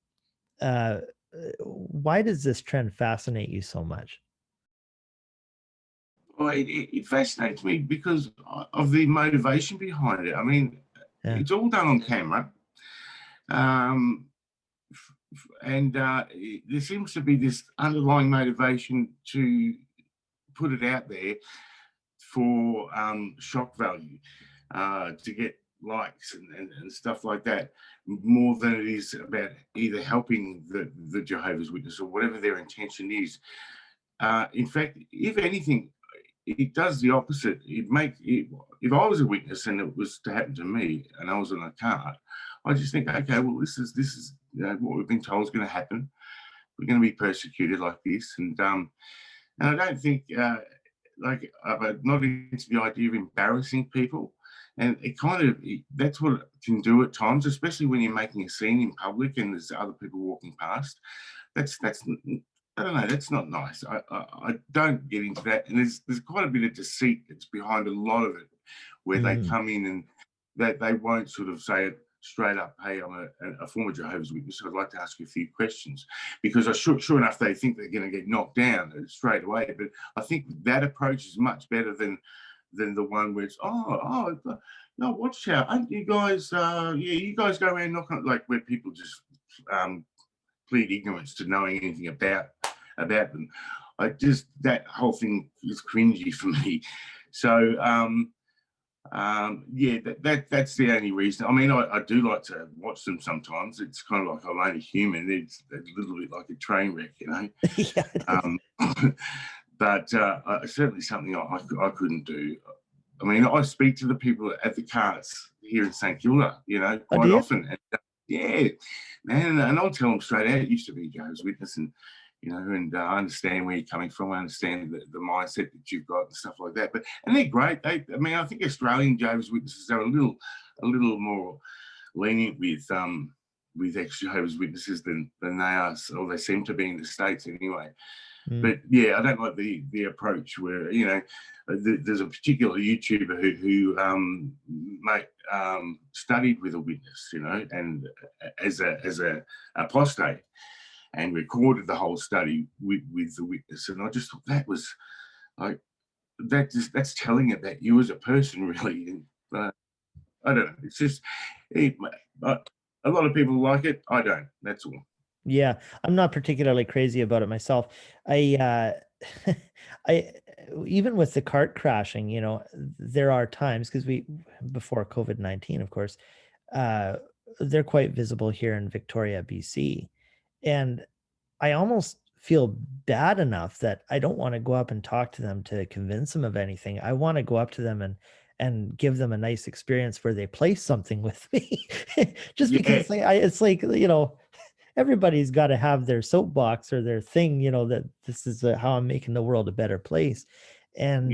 Why does this trend fascinate you so much? Well, it fascinates me because of the motivation behind it. I mean, it's all done on camera. And there seems to be this underlying motivation to put it out there for shock value, to get likes and stuff like that, more than it is about either helping the Jehovah's Witness or whatever their intention is. In fact, if anything, it does the opposite. If I was a witness and it was to happen to me and I was on a card, I just think, okay, well, this is what we've been told is going to happen. We're going to be persecuted like this, and I don't think I'm not into the idea of embarrassing people, and that's what it can do at times, especially when you're making a scene in public and there's other people walking past. That's I don't know. That's not nice. I don't get into that, and there's quite a bit of deceit that's behind a lot of it, where they come in and that they won't sort of say it straight up. Hey, I'm a former Jehovah's Witness, so I'd like to ask you a few questions, because sure enough they think they're going to get knocked down straight away. But I think that approach is much better than the one where it's no, Watchtower, aren't you guys? You guys go around knocking, like where people just plead ignorance to knowing anything about them. That whole thing is cringy for me. So that's the only reason. I mean, I do like to watch them sometimes. It's kind of like I'm only human. It's a little bit like a train wreck, But certainly something I couldn't do. I mean, I speak to the people at the carts here in St Kilda, quite often. And, man, and I'll tell them straight out, it used to be Jehovah's Witness, and I understand where you're coming from. I understand the mindset that you've got and stuff like that. And they're great. I think Australian Jehovah's Witnesses are a little more lenient with ex-Jehovah's Witnesses than they are, or they seem to be in the States anyway. But yeah, I don't like the approach where there's a particular YouTuber who studied with a witness, and as a apostate, and recorded the whole study with the witness. And I just thought that was like that's telling about you as a person, really. And, I don't know. It's just a lot of people like it. I don't. That's all. Yeah, I'm not particularly crazy about it myself. I even with the cart crashing, there are times, because before COVID-19, of course, they're quite visible here in Victoria, BC. And I almost feel bad enough that I don't want to go up and talk to them to convince them of anything. I want to go up to them and give them a nice experience where they play something with me. Just because it's like, everybody's got to have their soapbox or their thing, that this is how I'm making the world a better place. And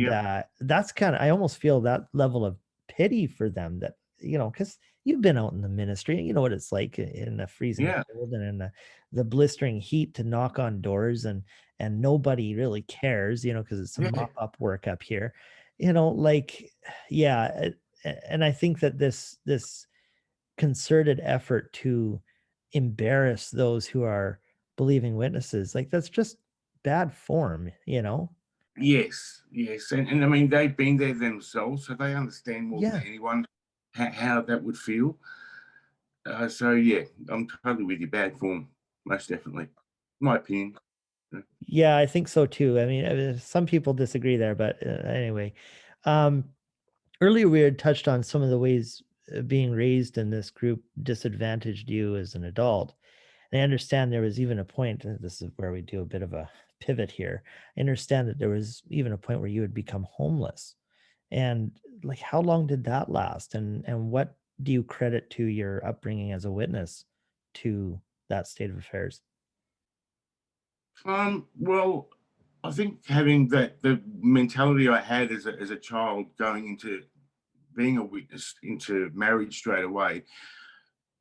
that's I almost feel that level of pity for them, that because you've been out in the ministry, you know what it's like in the freezing Yeah, cold and in the blistering heat to knock on doors, and nobody really cares, because it's some yeah, mop up work up here, like, yeah. And I think that this concerted effort to embarrass those who are believing witnesses, like, that's just bad form. yes, yes. And I mean, they've been there themselves, so they understand more than Yeah. anyone how that would feel. So yeah, I'm totally with you. Bad form, most definitely. My opinion. Yeah, I think so too. I mean, some people disagree there, but anyway. Um, Earlier we had touched on some of the ways being raised in this group disadvantaged you as an adult. And I understand there was even a point, and this is where we do a bit of a pivot here. I understand that there was even a point where you had become homeless. And like, how long did that last? And what do you credit to your upbringing as a witness to that state of affairs? Well, I think having the mentality I had as a child going into being a witness into marriage straight away,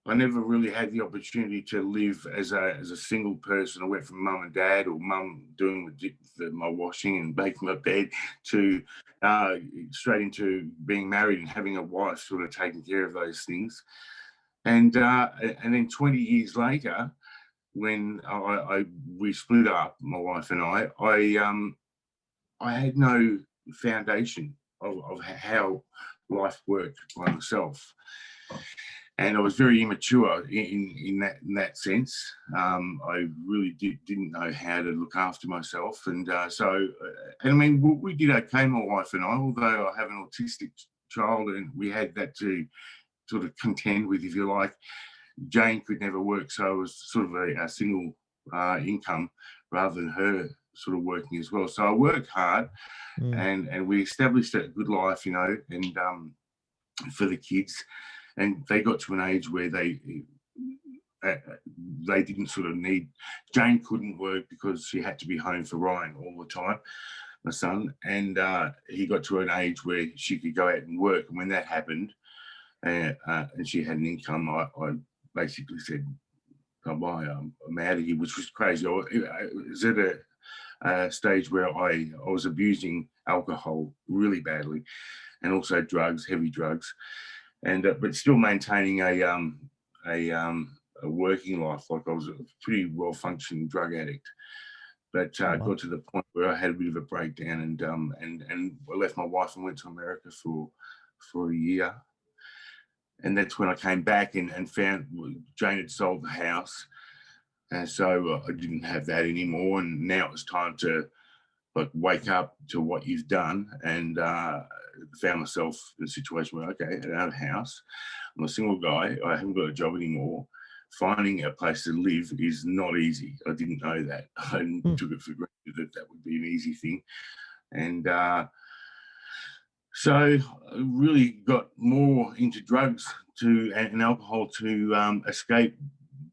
I never really had the opportunity to live as a single person. I went from mum and dad, or mum doing my washing and making my bed, to uh, straight into being married and having a wife sort of taking care of those things. And then 20 years later, when we split up, my wife and I had no foundation of how life worked by myself, and I was very immature in that sense. I really didn't know how to look after myself, and and I mean, we did okay, my wife and I. Although I have an autistic child, and we had that to sort of contend with, if you like. Jane could never work, so it was sort of a single income rather than her sort of working as well. So I worked hard, Mm. and we established a good life, and for the kids, and they got to an age where uh, they didn't sort of need. Jane couldn't work because she had to be home for Ryan all the time, my son, and he got to an age where she could go out and work. And when that happened, and she had an income, I basically said, "Oh, bye, I'm out of here," which was crazy. I was at a stage where I was abusing alcohol really badly, and also drugs, heavy drugs, and but still maintaining a working life. Like, I was a pretty well functioning drug addict, but Oh, wow. got to the point where I had a bit of a breakdown, and I left my wife and went to America for a year. And that's when I came back and found Jane had sold the house, and so I didn't have that anymore. And now it was time to like wake up to what you've done, and found myself in a situation where, okay, I don't have a house, I'm a single guy, I haven't got a job anymore. Finding a place to live is not easy. I didn't know that. I Hmm. took it for granted that that would be an easy thing, and so I really got more into drugs and alcohol to escape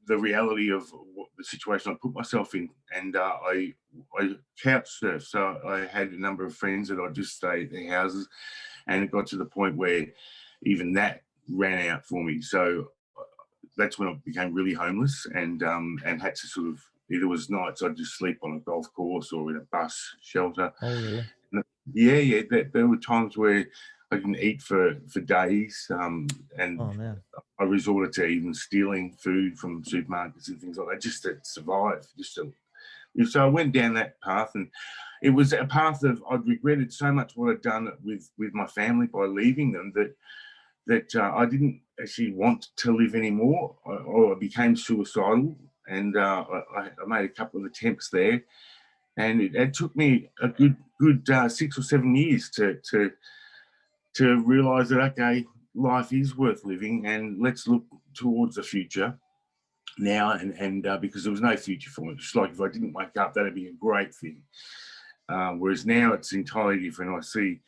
the reality of the situation I put myself in. And I couch surfed, so I had a number of friends that I just stayed at their houses, and it got to the point where even that ran out for me. So that's when I became really homeless, and had to sort of, either was nights I'd just sleep on a golf course or in a bus shelter. Oh, really? Yeah, yeah. There were times where I didn't eat for days, and Oh, man. I resorted to even stealing food from supermarkets and things like that just to survive. So I went down that path, and it was a path of, I'd regretted so much what I'd done with my family by leaving them, that I didn't actually want to live anymore. I became suicidal, and I made a couple of attempts there, and it took me a good 6 or 7 years to realise that, okay, life is worth living, and let's look towards the future now. And because there was no future for me, just like if I didn't wake up, that'd be a great thing. Whereas now it's entirely different. I see,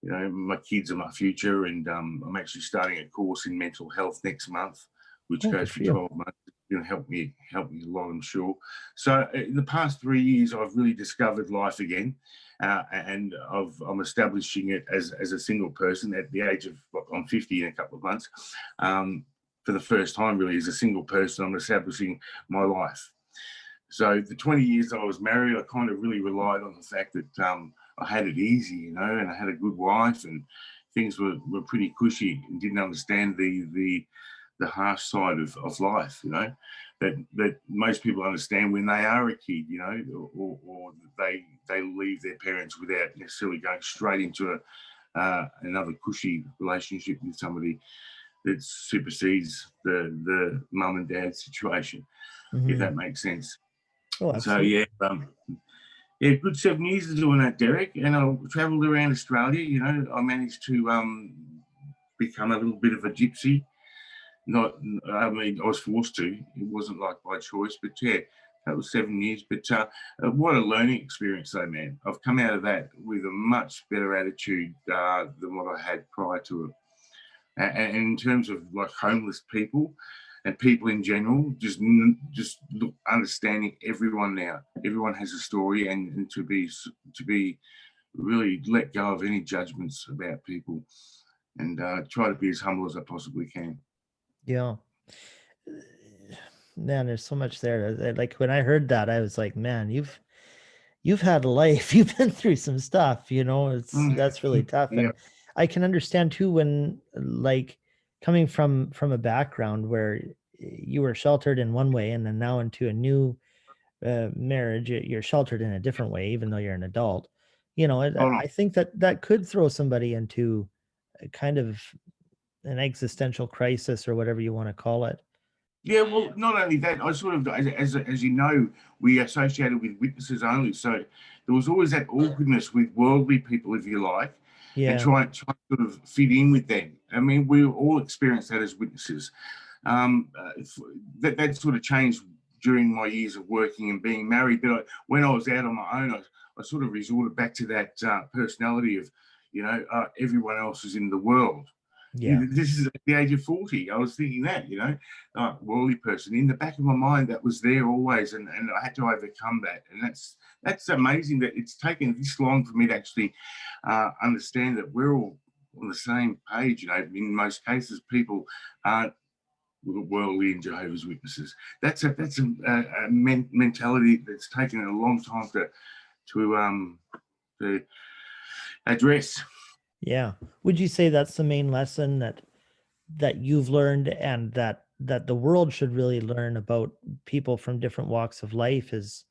my kids are my future, and I'm actually starting a course in mental health next month, which Oh, goes good for for you. 12 months. going to help me a lot, I'm sure. So in the past 3 years, I've really discovered life again, and I'm establishing it as a single person at the age of, I'm 50 in a couple of months. For the first time, really, as a single person, I'm establishing my life. So the 20 years I was married, I kind of really relied on the fact that I had it easy, you know, and I had a good wife, and things were pretty cushy, and didn't understand the harsh side of life, you know, that most people understand when they are a kid, you know, or they leave their parents without necessarily going straight into another cushy relationship with somebody that supersedes the mum and dad situation, if that makes sense. Oh, So absolutely. yeah, good 7 years of doing that, Derek. And I travelled around Australia. You know, I managed to become a little bit of a gypsy. Not, I mean, I was forced to. It wasn't like by choice, but yeah, that was 7 years. But what a learning experience, though, man. I've come out of that with a much better attitude than what I had prior to it. And in terms of like homeless people and people in general, just look, understanding everyone now. Everyone has a story, and to be really let go of any judgments about people, and try to be as humble as I possibly can. Yeah. Man, there's so much there. Like when I heard that, I was like, man, you've had a life. You've been through some stuff, you know. That's really tough. Yeah. And I can understand too when like coming from a background where you were sheltered in one way and then now into a new marriage, you're sheltered in a different way, even though you're an adult. You know, Hold on. I think that that could throw somebody into a kind of an existential crisis or whatever you want to call it. Yeah, well, not only that, I sort of, as you know, we associated with witnesses only. So there was always that awkwardness with worldly people, if you like, and Yeah. try to sort of fit in with them. I mean, we all experienced that as witnesses. That sort of changed during my years of working and being married. But when I was out on my own, I sort of resorted back to that personality of, you know, everyone else is in the world. Yeah. This is at the age of 40. I was thinking that, you know, worldly person. In the back of my mind, that was there always, and I had to overcome that. And that's amazing that it's taken this long for me to actually understand that we're all on the same page. You know, in most cases, people aren't worldly and Jehovah's Witnesses. That's a mentality that's taken a long time to address. Yeah. Would you say that's the main lesson that you've learned and that the world should really learn about people from different walks of life is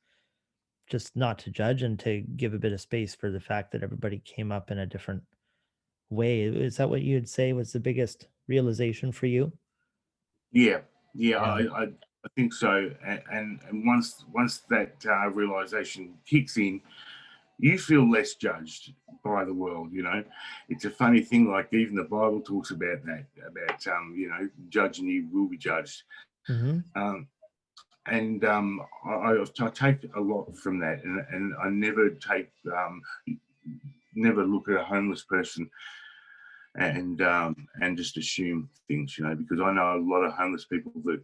just not to judge and to give a bit of space for the fact that everybody came up in a different way. Is that what you'd say was the biggest realization for you? Yeah, yeah, Yeah. I think so. And once that realization kicks in, you feel less judged by the world. You know, it's a funny thing. Like even the Bible talks about that. About you know, judge and you will be judged. Mm-hmm. Um, and I take a lot from that, and I never look at a homeless person and just assume things, you know, because I know a lot of homeless people that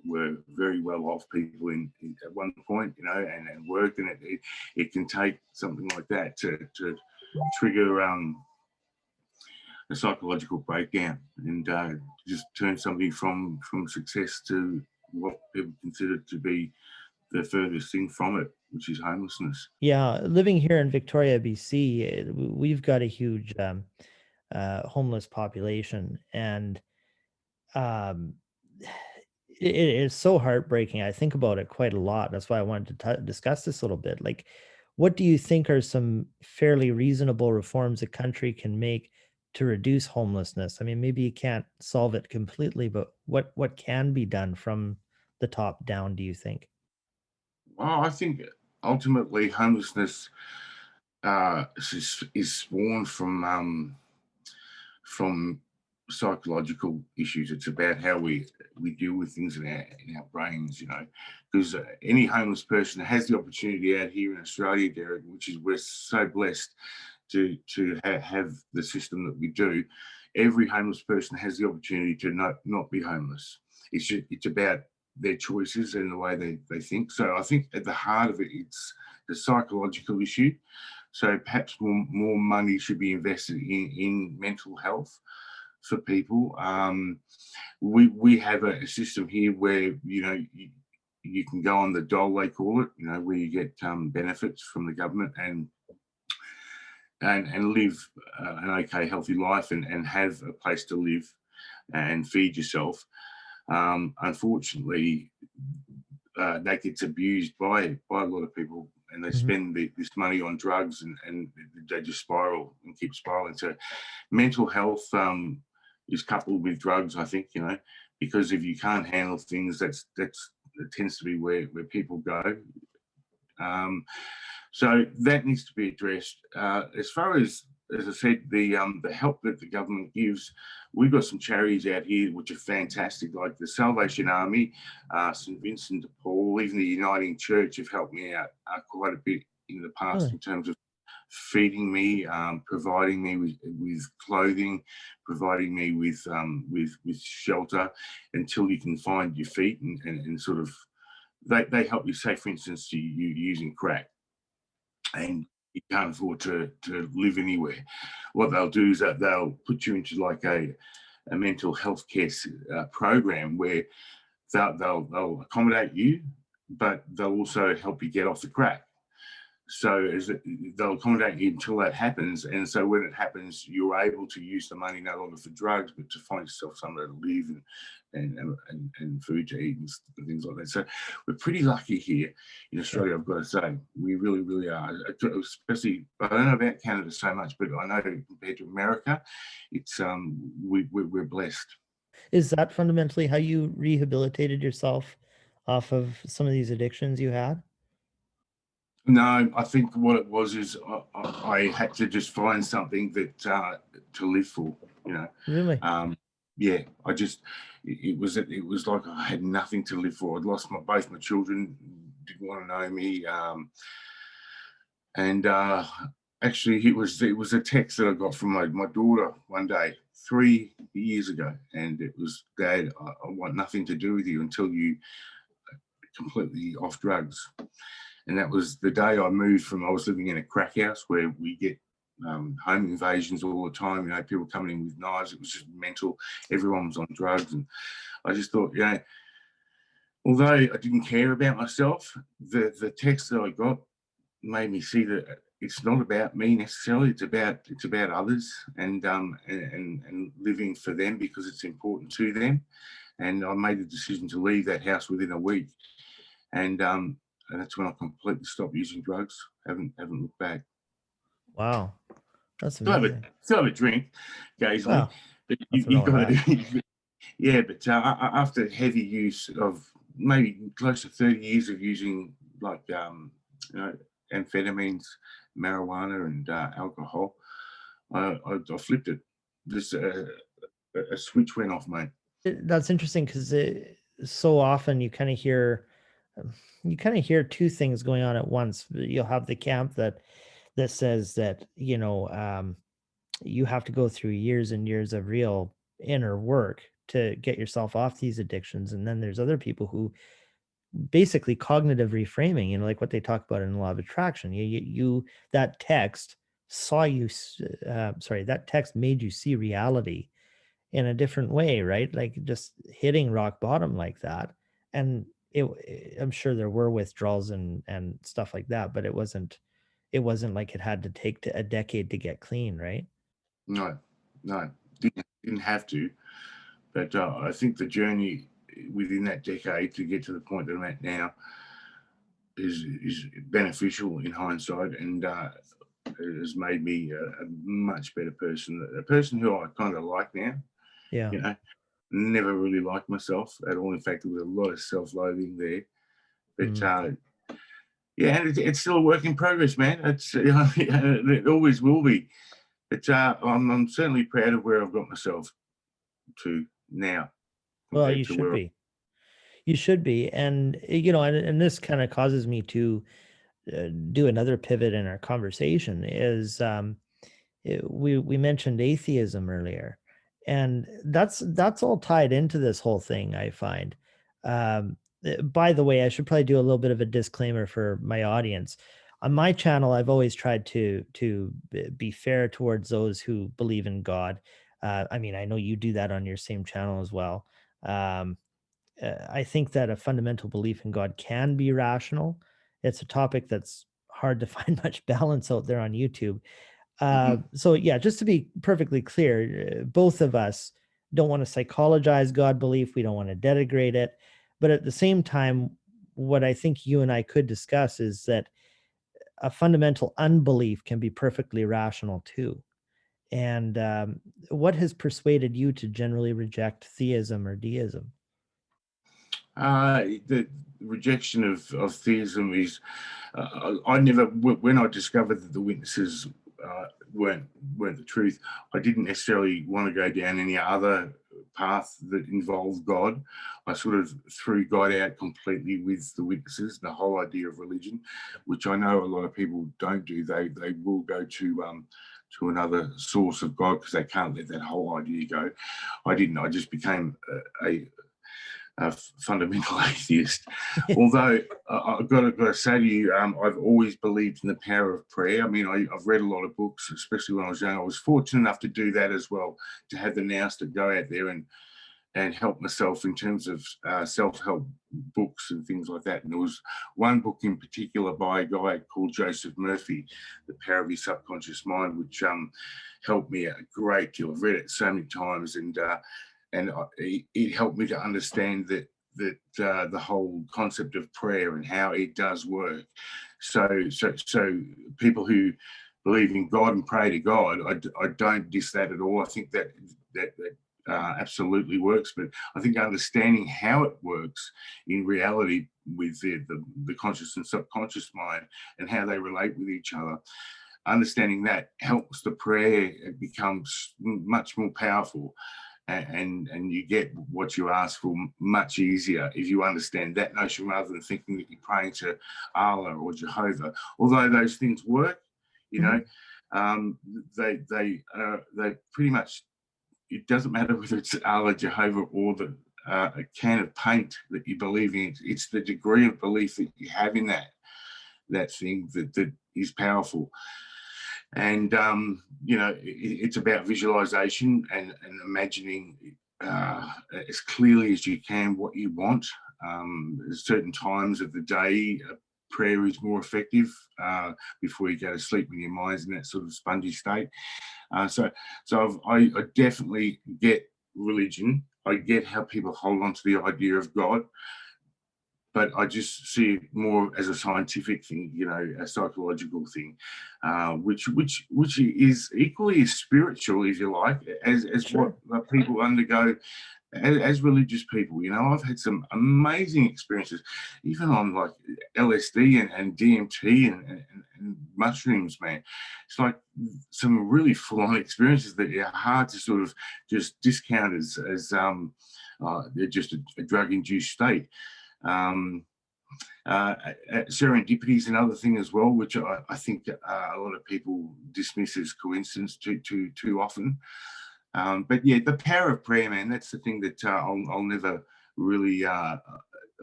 were very well off people at one point, you know, and worked, and it can take something like that to trigger a psychological breakdown, and just turn somebody from success to what people consider to be the furthest thing from it, which is homelessness. Yeah, living here in Victoria, BC, we've got a huge homeless population, and um, it is so heartbreaking. I think about it quite a lot. That's why I wanted to discuss this a little bit. Like, what do you think are some fairly reasonable reforms a country can make to reduce homelessness? I mean, maybe you can't solve it completely, but what can be done from the top down, do you think? Well, I think ultimately homelessness is spawned from psychological issues. It's about how we deal with things in our brains, you know. Because any homeless person has the opportunity out here in Australia, Derek, which is we're so blessed to have the system that we do. Every homeless person has the opportunity to not be homeless. it's about their choices and the way they think. So I think at the heart of it, it's the psychological issue. So perhaps more money should be invested in mental health for people. We have a system here where, you can go on the dole, they call it, where you get benefits from the government and live an okay, healthy life and have a place to live and feed yourself. Unfortunately, that gets abused by a lot of people, and they spend this money on drugs and they just spiral and keep spiraling. So mental health is coupled with drugs, I think, because if you can't handle things, that tends to be where people go. So that needs to be addressed. As far as I said, the help that the government gives, we've got some charities out here which are fantastic, like the Salvation Army, St. Vincent de Paul, even the Uniting Church have helped me out quite a bit in the past in terms of feeding me, providing me with clothing, providing me with shelter until you can find your feet, and sort of they help you. Say, for instance, you using crack and you can't afford to live anywhere. What they'll do is that they'll put you into like a mental health care program where they'll accommodate you, but they'll also help you get off the crack. So they'll accommodate you until that happens. And so when it happens, you're able to use the money no longer for drugs, but to find yourself somewhere to live and food to eat and things like that. So we're pretty lucky here in Australia, I've got to say. We really, really are. Especially, I don't know about Canada so much, but I know compared to America, it's we're blessed. Is that fundamentally how you rehabilitated yourself off of some of these addictions you had? No, I think what it was is I had to just find something that to live for, Really? Yeah, it was like I had nothing to live for. I'd lost both my children, didn't want to know me, and actually it was a text that I got from my daughter one day 3 years ago, and it was, "Dad, I want nothing to do with you until you completely off drugs." And that was the day I moved I was living in a crack house where we get home invasions all the time, people coming in with knives. It was just mental. Everyone was on drugs. And I just thought, although I didn't care about myself, the text that I got made me see that it's not about me necessarily. It's about others and living for them because it's important to them. And I made the decision to leave that house within a week. And that's when I completely stopped using drugs. Haven't looked back. Wow, that's amazing. Still have a drink occasionally, Well, but nothing you've wrong got with to. Yeah, but after heavy use of maybe close to 30 years of using like amphetamines, marijuana, and alcohol, I flipped it. Just a switch went off, mate. That's interesting because so often you kind of hear two things going on at once. You'll have the camp that says that you have to go through years and years of real inner work to get yourself off these addictions, and then there's other people who basically cognitive reframing, like what they talk about in the law of attraction. That text saw you sorry, that text made you see reality in a different way, right? Like just hitting rock bottom like that. And I'm sure there were withdrawals and stuff like that, but it wasn't like it had to take a decade to get clean, right? No, didn't have to. But I think the journey within that decade to get to the point that I'm at now is beneficial in hindsight, and it has made me a much better person, a person who I kind of like now. Yeah. Never really liked myself at all. In fact, there was a lot of self-loathing there. But yeah, and it's still a work in progress, man. It's it always will be. But I'm certainly proud of where I've got myself to now Well, compared you to should where. be. You should be. And and this kind of causes me to do another pivot in our conversation is we mentioned atheism earlier, And that's all tied into this whole thing, I find. By the way, I should probably do a little bit of a disclaimer for my audience. On my channel, I've always tried to be fair towards those who believe in God. I mean, I know you do that on your same channel as well. Um, I think that a fundamental belief in God can be rational. It's a topic that's hard to find much balance out there on YouTube. Mhm. So yeah, just to be perfectly clear, both of us don't want to psychologize God belief. We don't want to denigrate it. But at the same time, what I think you and I could discuss is that a fundamental unbelief can be perfectly rational too. And what has persuaded you to generally reject theism or deism? The rejection of theism is, I never, when I discovered that the witnesses weren't the truth, I didn't necessarily want to go down any other path that involved God. I sort of threw God out completely with the witnesses, the whole idea of religion, which I know a lot of people don't do. They will go to another source of God because they can't let that whole idea go. I didn't. I just became a fundamental atheist. Although I've got to say to you, I've always believed in the power of prayer. I mean, I've read a lot of books, especially when I was young. I was fortunate enough to do that as well, to have the nous to go out there and help myself in terms of self-help books and things like that. And there was one book in particular by a guy called Joseph Murphy, The Power of Your Subconscious Mind, which helped me a great deal. I've read it so many times, and it helped me to understand that the whole concept of prayer and how it does work. So people who believe in God and pray to God, I don't diss that at all. I think that absolutely works, but I think understanding how it works in reality with the conscious and subconscious mind and how they relate with each other, understanding that helps the prayer. It becomes much more powerful, and you get what you ask for much easier if you understand that notion rather than thinking that you're praying to Allah or Jehovah. Although those things work, you know, Mhm. they pretty much, it doesn't matter whether it's Allah, Jehovah, or a can of paint that you believe in. It's the degree of belief that you have in that thing that is powerful. And it's about visualization and imagining as clearly as you can what you want. Certain times of the day, prayer is more effective before you go to sleep when your mind's in that sort of spongy state. I definitely get religion. I get how people hold on to the idea of God, but I just see it more as a scientific thing, a psychological thing, which is equally as spiritual, if you like, as what Sure. people undergo as religious people. I've had some amazing experiences, even on like LSD and DMT and mushrooms, man. It's like some really full-on experiences that are hard to sort of just discount as they're just a drug-induced state. Um, Serendipity is another thing as well, which I think a lot of people dismiss as coincidence too often. But yeah, the power of prayer, man, that's the thing that I'll never really, I'll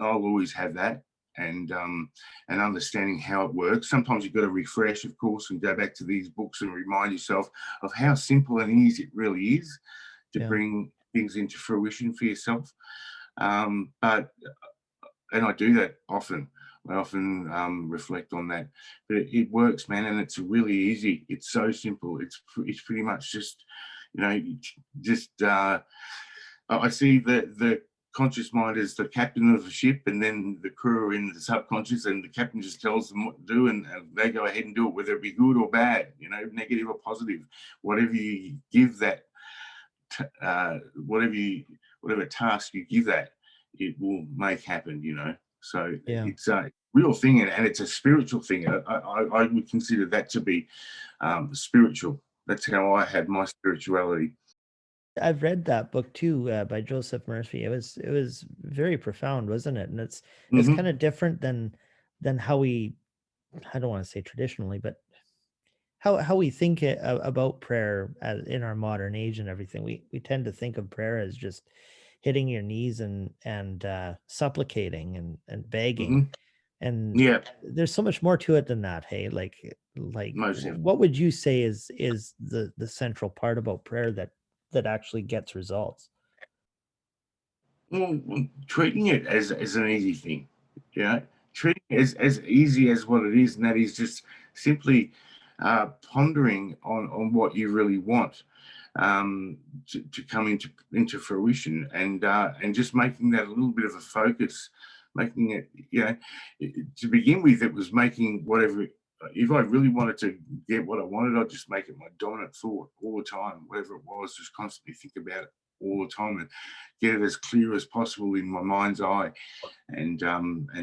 always have that. And understanding how it works. Sometimes you've got to refresh, of course, and go back to these books and remind yourself of how simple and easy it really is to Yeah. bring things into fruition for yourself. But and I do that often. I often reflect on that, but it works, man, and it's really easy. It's so simple. It's pretty much just, just I see the conscious mind as the captain of the ship, and then the crew are in the subconscious, and the captain just tells them what to do, and they go ahead and do it, whether it be good or bad, negative or positive, whatever you give that, whatever task you give that, it will make happen. So Yeah. it's a real thing, and it's a spiritual thing. I would consider that to be spiritual. That's how I have my spirituality. I've read that book too, by Joseph Murphy. It was very profound, wasn't it? And it's Hmm. kind of different than how we, I don't want to say traditionally, but how we think about prayer in our modern age and everything. We tend to think of prayer as just hitting your knees and supplicating and begging, Hmm. and Yeah, there's so much more to it than that. Hey, most definitely. what would you say is the central part about prayer that actually gets results? Well, treating it as an easy thing, you know, treating it as easy as what it is, and that is just simply pondering on what you really want to come into fruition, and just making that a little bit of a focus, making it, to begin with, it was making whatever. If I really wanted to get what I wanted, I'd just make it my dominant thought all the time, whatever it was, just constantly think about it all the time and get it as clear as possible in my mind's eye. And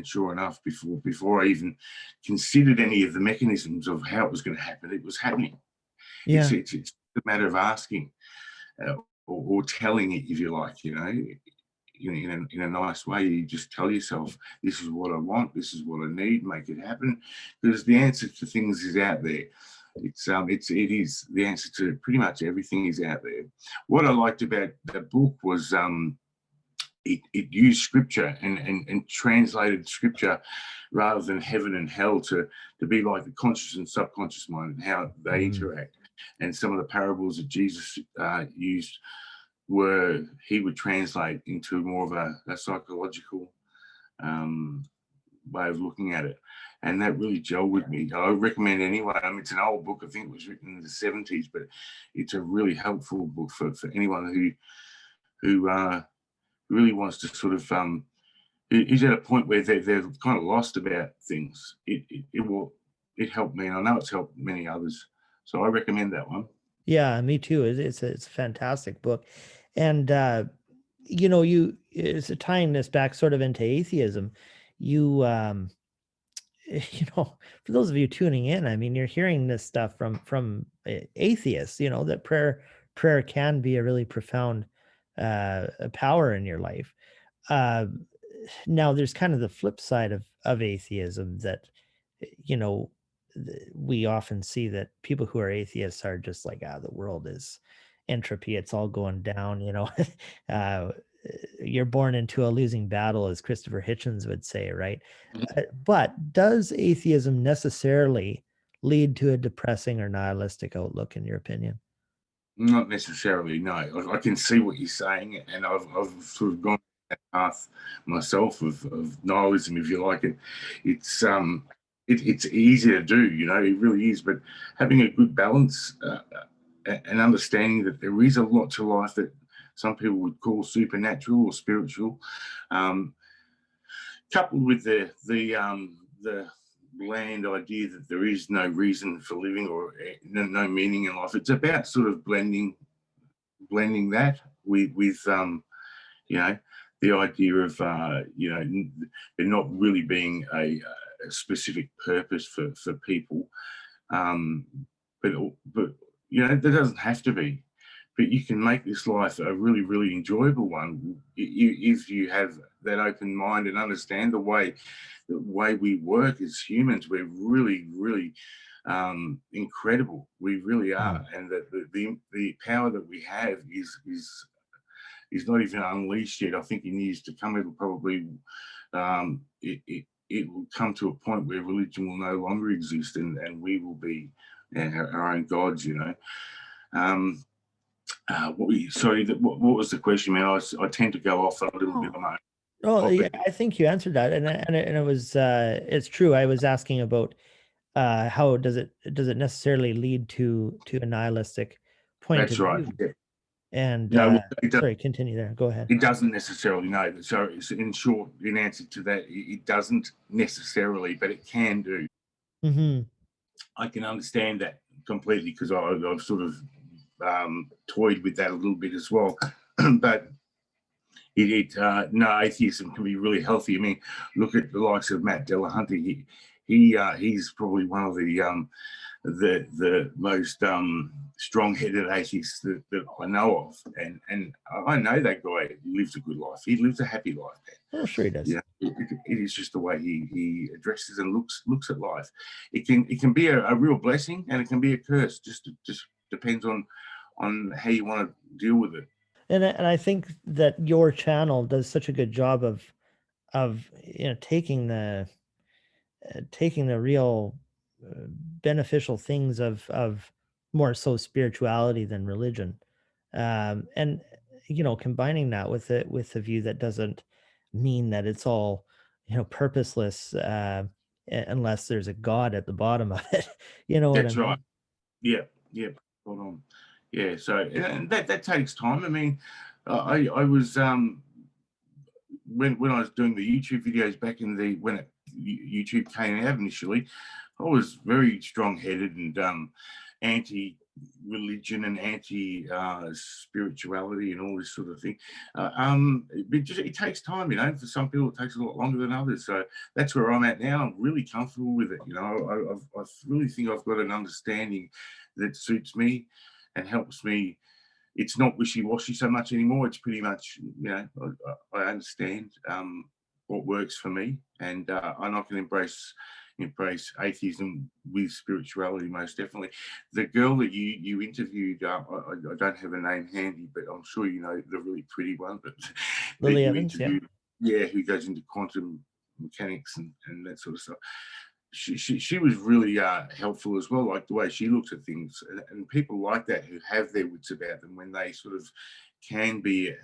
sure enough, before I even considered any of the mechanisms of how it was going to happen, it was happening. Yeah. It's a matter of asking, or telling it, if you like, in a nice way. You just tell yourself, this is what I want, this is what I need, make it happen, because the answer to things is out there. It is the answer to pretty much everything is out there. What I liked about that book was it used scripture and translated scripture rather than heaven and hell to be like the conscious and subconscious mind and how they interact. And some of the parables that Jesus used were, he would translate into more of a psychological way of looking at it. And that really gelled with me. I recommend anyway. I mean, it's an old book. I think it was written in the 70s, but it's a really helpful book for anyone who really wants to sort of is at a point where they're kind of lost about things. It helped me, and I know it's helped many others. So I recommend that one. Yeah, me too. It's a fantastic book. And it's tying this back sort of into atheism. You for those of you tuning in, I mean, you're hearing this stuff from atheists, that prayer can be a really profound power in your life. Uh, Now there's kind of the flip side of atheism that you know we often see that people who are atheists are just like, the world is entropy, it's all going down. uh, you're born into a losing battle, as Christopher Hitchens would say, right? But does atheism necessarily lead to a depressing or nihilistic outlook, in your opinion? Not necessarily, no. I can see what you're saying, and I've sort of gone that path myself of nihilism, if you like it. It's it's easy to do, it really is. But having a good balance and understanding that there is a lot to life that some people would call supernatural or spiritual, um, coupled with the bland idea that there is no reason for living or no meaning in life. It's about sort of blending that with you know the idea of there not really being a specific purpose for people, um, but there doesn't have to be. But you can make this life a really, really enjoyable one if you have that open mind and understand the way we work as humans. We're really, really incredible. We really are, and that the power that we have is not even unleashed yet. I think in years to come, it'll probably it will come to a point where religion will no longer exist, and we will be our own gods. What was the question, man? I tend to go off a little bit on that Oh, yeah, topic. I think you answered that, and it was it's true. I was asking about how does it necessarily lead to a nihilistic point That's of right. view? Yeah. And No, sorry, continue there. Go ahead. it doesn't necessarily. No. So, in short, in answer to that, it doesn't necessarily, but it can do. Hmm. I can understand that completely because I've sort of toyed with that a little bit as well. But no, atheism can be really healthy. I mean, look at the likes of Matt Delahunty. He's probably one of the most strong-headed atheist that I know of, and I know that guy lives a good life. He lives a happy life, man. Oh, sure he does. Yeah, it is just the way he addresses and looks at life. It can be a real blessing, and it can be a curse. Just depends on how you want to deal with it. And I think that your channel does such a good job of taking the real beneficial things of more so spirituality than religion, and combining that with it with a view that doesn't mean that it's all purposeless, unless there's a god at the bottom of it. You know what I That's right. mean? Yeah. Hold on. Yeah. So and that takes time. I mean, I was when I was doing the YouTube videos back in the when YouTube came out initially, I was very strong-headed and anti-religion and anti-spirituality and all this sort of thing. It takes time, For some people, it takes a lot longer than others. So that's where I'm at now. I'm really comfortable with it. I really think I've got an understanding that suits me and helps me. It's not wishy-washy so much anymore. It's pretty much, I understand what works for me, and I can embrace atheism with spirituality most definitely. The girl that you interviewed, I don't have her name handy, but I'm sure you know the really pretty one, but that Lily you Evans, yeah. interviewed, yeah, who goes into quantum mechanics and that sort of stuff. She was really helpful as well, like the way she looks at things, and people like that who have their wits about them when they sort of can be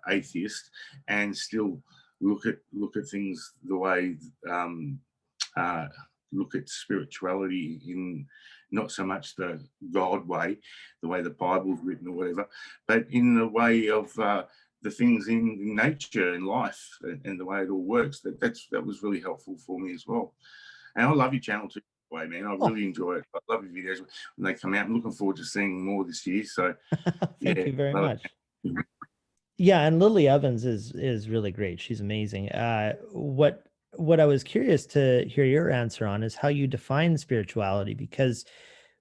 atheist and still look at things the way look at spirituality in not so much the God way, the way the Bible's written or whatever, but in the way of the things in nature and life and the way it all works. That was really helpful for me as well. And I love your channel too, by the way, man. I really enjoy it. I love your videos when they come out. I'm looking forward to seeing more this year. So, Thank you very much. it. Yeah, and Lily Evans is really great. She's amazing. What I was curious to hear your answer on is how you define spirituality, because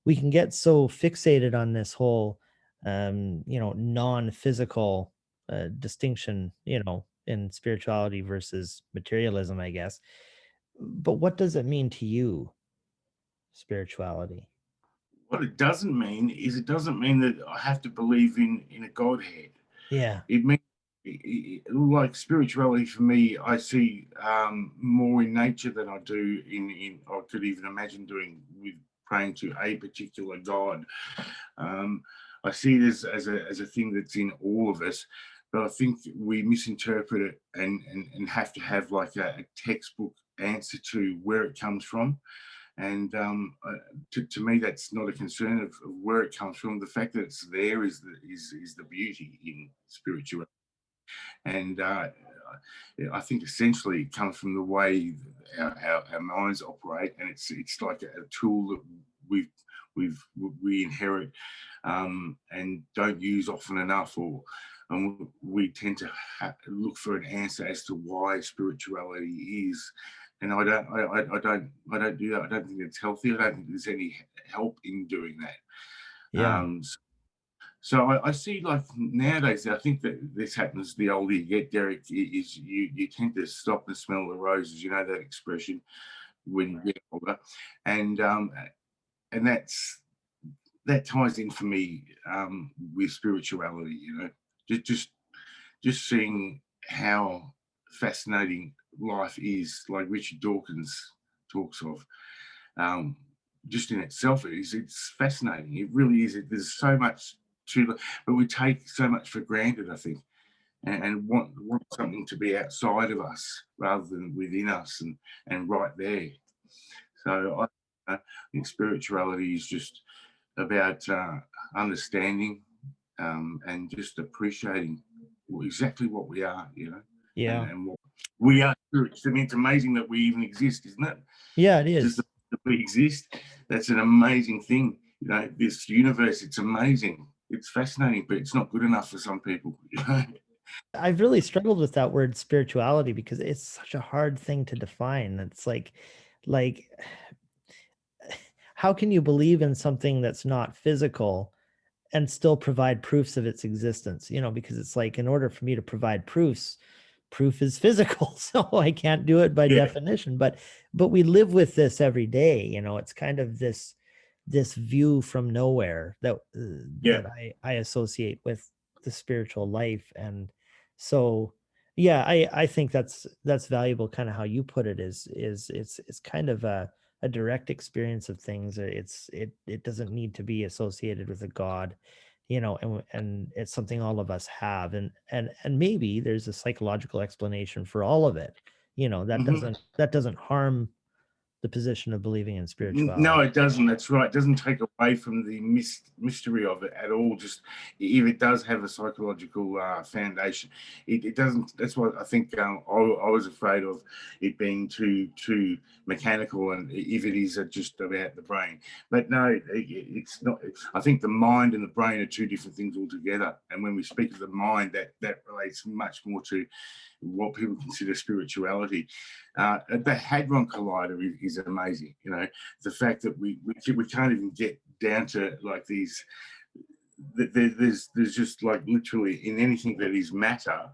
we can get so fixated on this whole non-physical distinction, in spirituality versus materialism, I guess. But what does it mean to you, spirituality? What it doesn't mean is it doesn't mean that I have to believe in a Godhead. Yeah. It means like spirituality for me, I see more in nature than I do in I could even imagine doing with praying to a particular God. I see this as a thing that's in all of us, but I think we misinterpret it and have to have like a textbook answer to where it comes from. And to me, that's not a concern of where it comes from. The fact that it's there is the beauty in spirituality. And I think essentially it comes from the way our minds operate, and it's like a tool that we inherit and don't use often enough, or we tend to look for an answer as to why spirituality is. And I don't do that. I don't think it's healthy. I don't think there's any help in doing that. Yeah. So I see, like nowadays, I think that this happens the older you get, Derek, is you tend to stop and smell the roses. You know that expression when you get older, and that ties in for me with spirituality. Just seeing how fascinating life is, like Richard Dawkins talks of. Just in itself, it's fascinating. It really is. There's so much to, but we take so much for granted, I think, and want something to be outside of us rather than within us and right there. So I think spirituality is just about understanding and just appreciating exactly what we are, Yeah. and what we are. I mean, it's amazing that we even exist, isn't it? Yeah, it Just is. that we exist. That's an amazing thing. This universe, it's amazing. It's fascinating, but it's not good enough for some people. I've really struggled with that word spirituality because it's such a hard thing to define. It's like how can you believe in something that's not physical and still provide proofs of its existence? Because it's like, in order for me to provide proofs, proof is physical, so I can't do it by Yeah. definition. But we live with this every day. It's kind of this view from nowhere Yeah. that I associate with the spiritual life. And so yeah, I think that's valuable, kind of how you put it. It's kind of a direct experience of things. It doesn't need to be associated with a god, and it's something all of us have. And maybe there's a psychological explanation for all of it. That Mhm. doesn't harm the position of believing in No, spirituality. it doesn't. That's right. It doesn't take away from the mystery of it at all. Just if it does have a psychological foundation, it doesn't. That's what I think. I was afraid of it being too mechanical, and if it is just about the brain. But no, it's not. I think the mind and the brain are two different things altogether. And when we speak of the mind, that relates much more to what people consider spirituality. The Hadron Collider is amazing. The fact that we can't even get down to like these. There's just like literally in anything that is matter,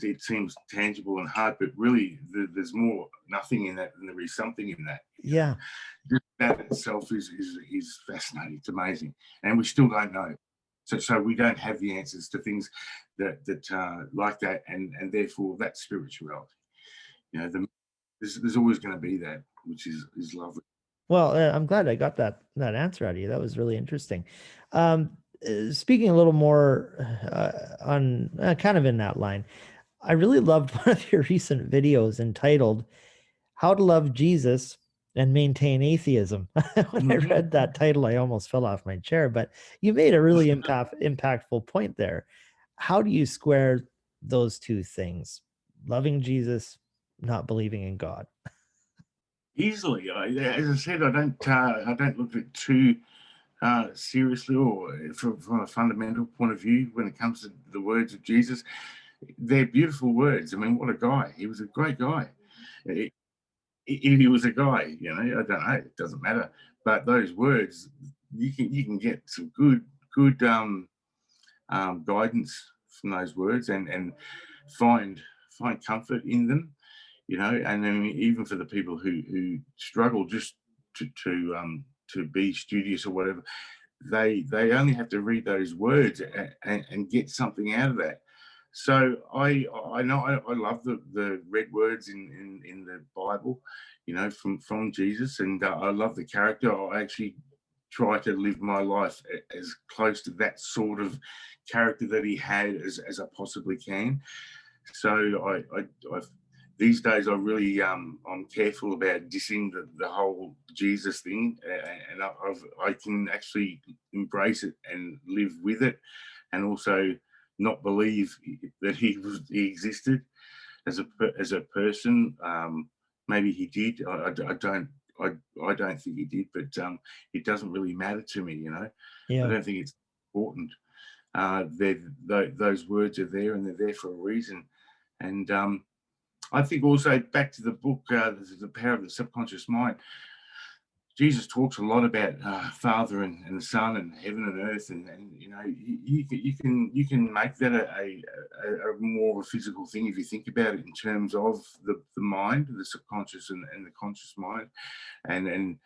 it seems tangible and hard, but really there's more nothing in that than there is something in that. Yeah. Just that itself is fascinating. It's amazing, and we still don't know. So we don't have the answers to things that like that, and therefore that's spirituality. There's always going to be that, which is lovely. Well, I'm glad I got that answer out of you. That was really interesting. Speaking a little more on kind of in that line, I really loved one of your recent videos entitled "How to Love Jesus and Maintain Atheism." When I Mm-hmm. read that title, I almost fell off my chair. But you made a really impactful point there. How do you square those two things? Loving Jesus, not believing in God. Easily, as I said, I don't look at it too seriously or from a fundamental point of view when it comes to the words of Jesus. They're beautiful words. I mean, what a guy! He was a great guy. He was a guy. I don't know. It doesn't matter. But those words, you can get some good guidance from those words and find comfort in them. And then even for the people who struggle just to be studious or whatever, they only have to read those words and get something out of that. So I know I love the red words in the Bible, from Jesus, and I love the character. I actually try to live my life as close to that sort of character that he had as I possibly can. So I these days I really I'm careful about dissing the whole Jesus thing, and I can actually embrace it and live with it, and also not believe that he existed as a person. Maybe he did. I don't. I don't think he did, but it doesn't really matter to me. I Yeah. don't think it's important. Those words are there, and they're there for a reason. And I think also back to the book, The Power of the Subconscious Mind. Jesus talks a lot about Father and the Son and heaven and earth, and you can make that a more of a physical thing if you think about it in terms of the mind, the subconscious and the conscious mind, and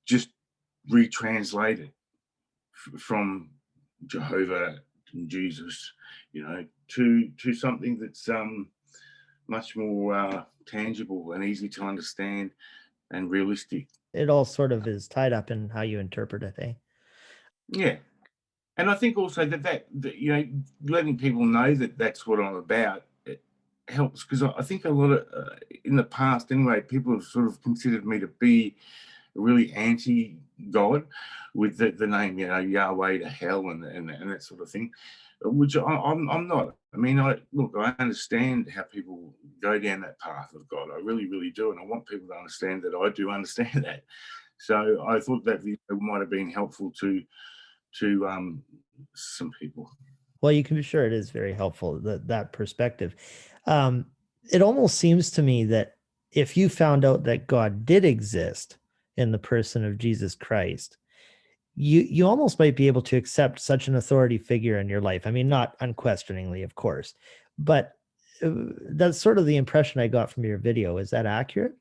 just retranslate it from Jehovah and Jesus, to something that's much more tangible and easy to understand and realistic. It all sort of is tied up in how you interpret it, eh? Yeah, and I think also that letting people know that that's what I'm about, it helps, because I think a lot of in the past anyway, people have sort of considered me to be really anti-God with the name, Yahweh to hell and that sort of thing, which I'm not. I mean, I understand how people go down that path of God. I really, really do, and I want people to understand that I do understand that. So I thought that video might have been helpful to some people. Well, you can be sure it is very helpful, that perspective. It almost seems to me that if you found out that God did exist in the person of Jesus Christ, you almost might be able to accept such an authority figure in your life. I mean, not unquestioningly, of course, but that's sort of the impression I got from your video. Is that accurate?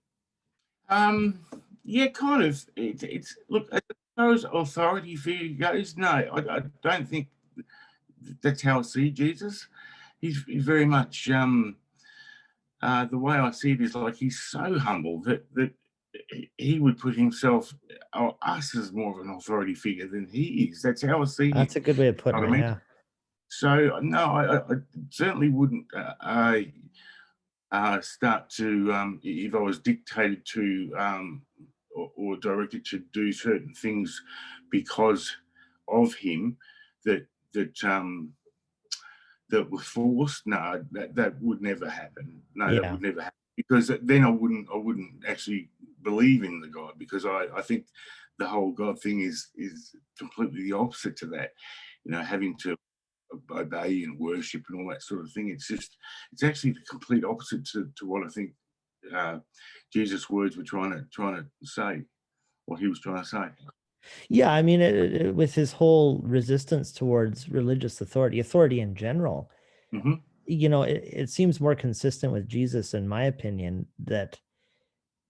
Yeah, kind of. It's look, as far as authority figure goes, no, I don't think that's how I see Jesus. He's very much the way I see it is like he's so humble that he would put himself or us as more of an authority figure than he is. That's how I see That's a him. good way of You know putting what it. I mean? Yeah. So no, I certainly wouldn't start to if I was dictated to or directed to do certain things because of him that that that were forced. No, that would never happen. No, that Yeah. would never happen because then I wouldn't actually believe in the God, because I think the whole God thing is completely the opposite to that. You know, having to obey and worship and all that sort of thing. It's actually the complete opposite to what I think uh, Jesus' words were trying to say, what he was trying to say. Yeah. I mean, with his whole resistance towards religious authority in general, Hmm. it seems more consistent with Jesus, in my opinion, that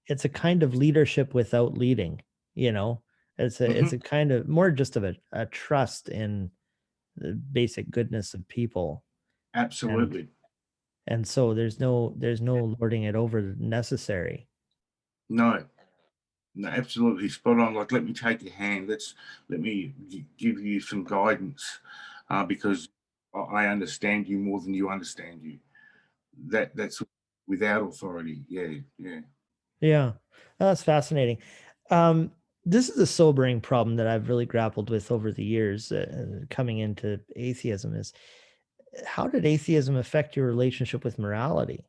it's a kind of leadership without leading, you know, it's Hmm. a kind of more just of a trust in the basic goodness of people. And Absolutely. and so there's no lording it over necessary. No, no, absolutely spot on. Like, let me take your hand. Let me give you some guidance, because I understand you more than you understand you. That's without authority. Yeah, yeah. Yeah. Oh, that's fascinating. Um, this is a sobering problem that I've really grappled with over the years, coming into atheism is how did atheism affect your relationship with morality?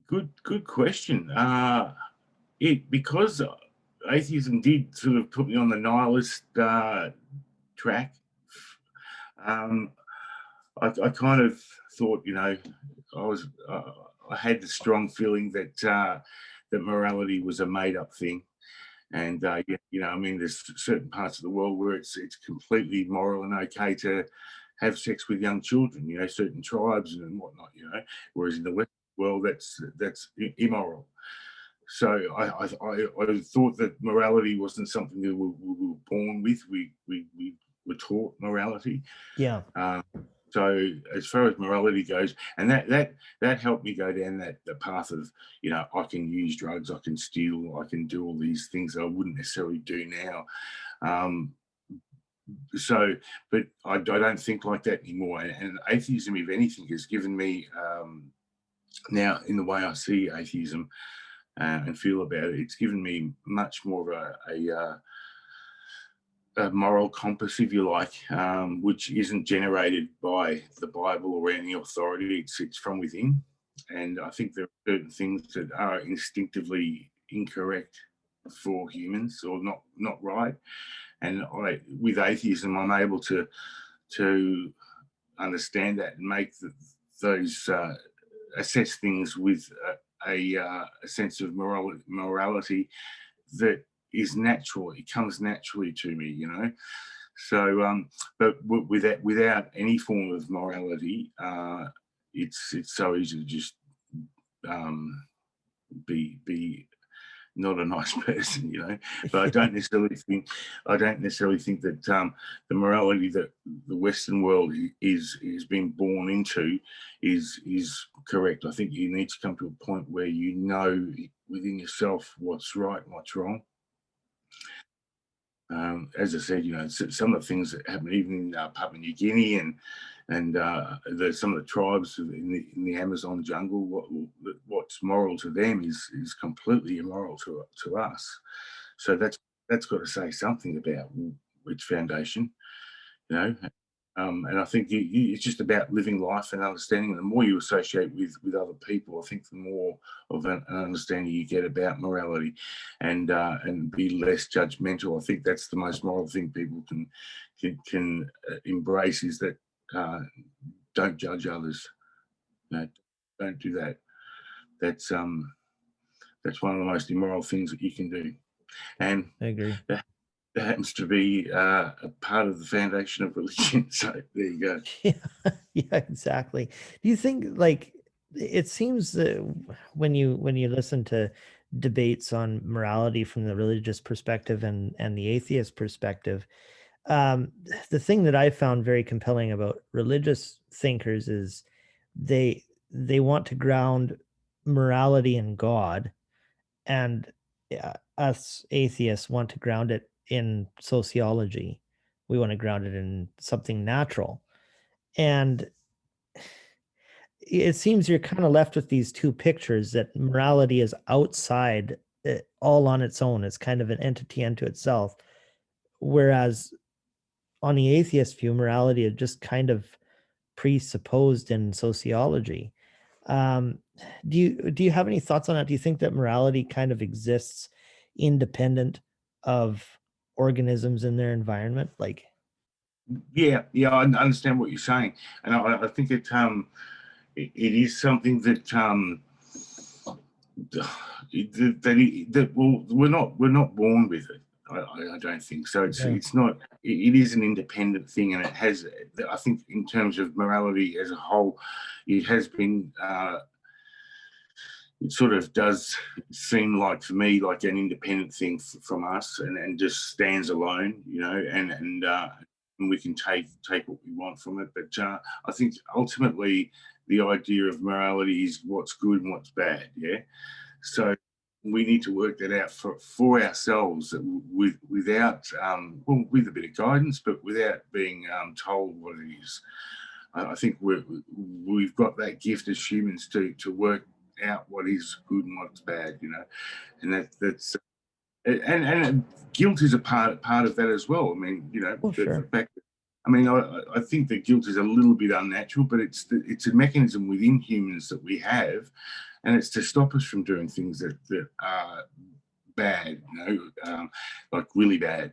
Good question. It because atheism did sort of put me on the nihilist track. Um, I kind of thought, I was I had the strong feeling that that morality was a made up thing, and I mean, there's certain parts of the world where it's completely moral and okay to have sex with young children. Certain tribes and whatnot. Whereas in the Western world, that's immoral. So I thought that morality wasn't something that we were born with. We were taught morality. Yeah. Um, so as far as morality goes, and that helped me go down the path of, I can use drugs, I can steal, I can do all these things that I wouldn't necessarily do now. Um, so, but I don't think like that anymore. And atheism, if anything, has given me now, in the way I see atheism and feel about it, it's given me much more of a moral compass, if you like, which isn't generated by the Bible or any authority. It's from within. And I think there are certain things that are instinctively incorrect for humans, or not right. And with atheism, I'm able to understand that and make those assess things with a sense of morality that is natural. It comes naturally to me. So, but without any form of morality, it's so easy to just um, be not a nice person. But I don't necessarily think that the morality that the Western world is being born into is correct. I think you need to come to a point where you know within yourself what's right and what's wrong. As I said, some of the things that happen even in Papua New Guinea and some of the tribes in the Amazon jungle, what's moral to them is completely immoral to us. So that's got to say something about its foundation, you know. And I think it's just about living life and understanding. And the more you associate with other people, I think the more of an understanding you get about morality, and be less judgmental. I think that's the most moral thing people can embrace, is that don't judge others. No, don't do that. that's one of the most immoral things that you can do. And I agree. that happens to be a part of the foundation of religion. So there you go. Yeah, exactly. Do you think, like, it seems that when you listen to debates on morality from the religious perspective and the atheist perspective, the thing that I found very compelling about religious thinkers is they want to ground morality in God, and us atheists want to ground it in sociology. We want to ground it in something natural. And it seems you're kind of left with these two pictures, that morality is outside, all on its own. It's kind of an entity unto itself. Whereas on the atheist view, morality is just kind of presupposed in sociology. Um, do you have any thoughts on that? Do you think that morality kind of exists independent of organisms in their environment? Like, Yeah, I understand what you're saying, and I think it is something that we're not born with it. I don't think so. It's not. It is an independent thing, and it has. I think in terms of morality as a whole, it has been. It sort of does seem like, for me, like an independent thing from us, and just stands alone, and we can take what we want from it. But I think ultimately the idea of morality is what's good and what's bad. Yeah. So we need to work that out for ourselves without, with a bit of guidance, but without being told what it is. I think we've got that gift as humans to work out what is good and what's bad, and that's and guilt is a part of that as well. I mean, the fact that, I think that guilt is a little bit unnatural, but it's a mechanism within humans that we have, and it's to stop us from doing things that are bad, like really bad.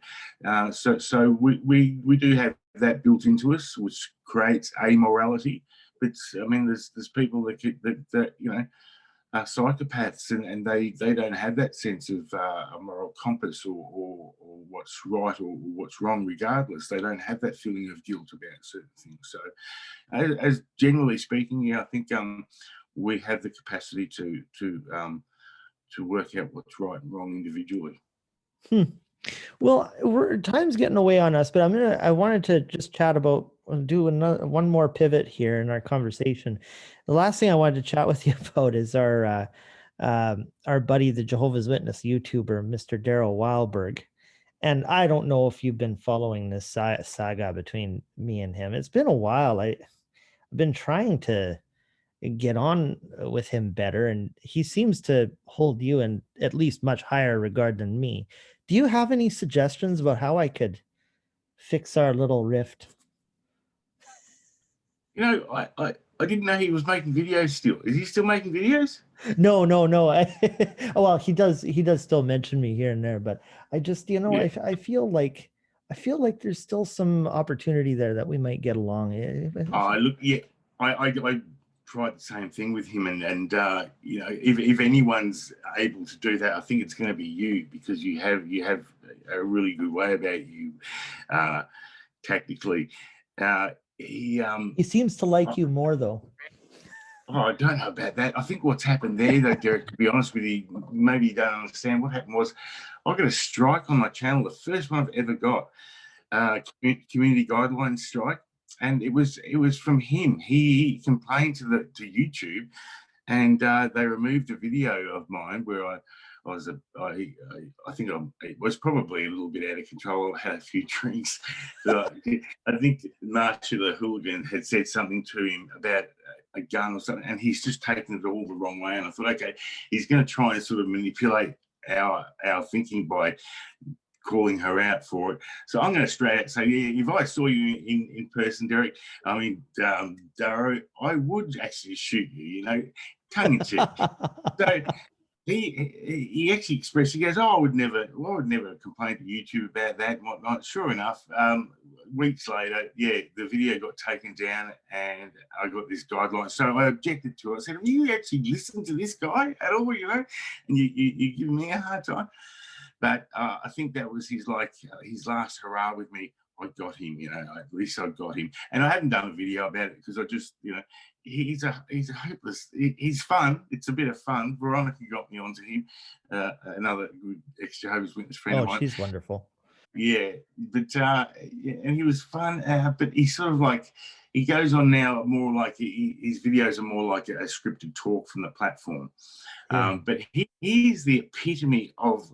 So we do have that built into us, which creates amorality. But there's people that are psychopaths, and they don't have that sense of a moral compass or what's right or what's wrong. Regardless, they don't have that feeling of guilt about certain things. So, as generally speaking, yeah, I think we have the capacity to work out what's right and wrong individually. Well, time's getting away on us, but I wanted to just chat about, do one more pivot here in our conversation. The last thing I wanted to chat with you about is our buddy, the Jehovah's Witness YouTuber, Mr. Daryl Wildberg. And I don't know if you've been following this saga between me and him. It's been a while. I've been trying to get on with him better, and he seems to hold you in at least much higher regard than me. Do you have any suggestions about how I could fix our little rift? I didn't know he was making videos still. Is he still making videos? No. Oh, well, he does still mention me here and there, but I just, Yeah. I feel like there's still some opportunity there that we might get along. Look, yeah, I tried the same thing with him, and if anyone's able to do that, I think it's going to be you, because you have a really good way about you, tactically. He seems to like you more, though. Oh, I don't know about that. I think what's happened there, though, Derek, to be honest with you, maybe you don't understand. What happened was I got a strike on my channel, the first one I've ever got, community guidelines strike, and it was from him. He complained to YouTube, and they removed a video of mine where I think it was probably a little bit out of control. I had a few drinks. I think Marsha the hooligan had said something to him about a gun or something, and he's just taken it all the wrong way. And I thought, okay, he's going to try and sort of manipulate our thinking by calling her out for it. So I'm going to straight out say, yeah, if I saw you in person, Derek, Darrow, I would actually shoot you, tongue in cheek. So he actually expressed, he goes, I would never complain to YouTube about that and whatnot. Sure enough, weeks later, yeah, the video got taken down and I got this guideline. So I objected to it. I said, have you actually listened to this guy at all, you know? And you give me a hard time. But I think that was his last hurrah with me. I got him, you know, at least I got him. And I haven't done a video about it because I just, you know, he's a hopeless, he's fun. It's a bit of fun. Veronica got me onto him, another good ex-Jehovah's Witness friend of mine. Oh, she's wonderful. Yeah, but and he was fun, but he's sort of like, he goes on now more like, his videos are more like a scripted talk from the platform. Yeah. But he's the epitome of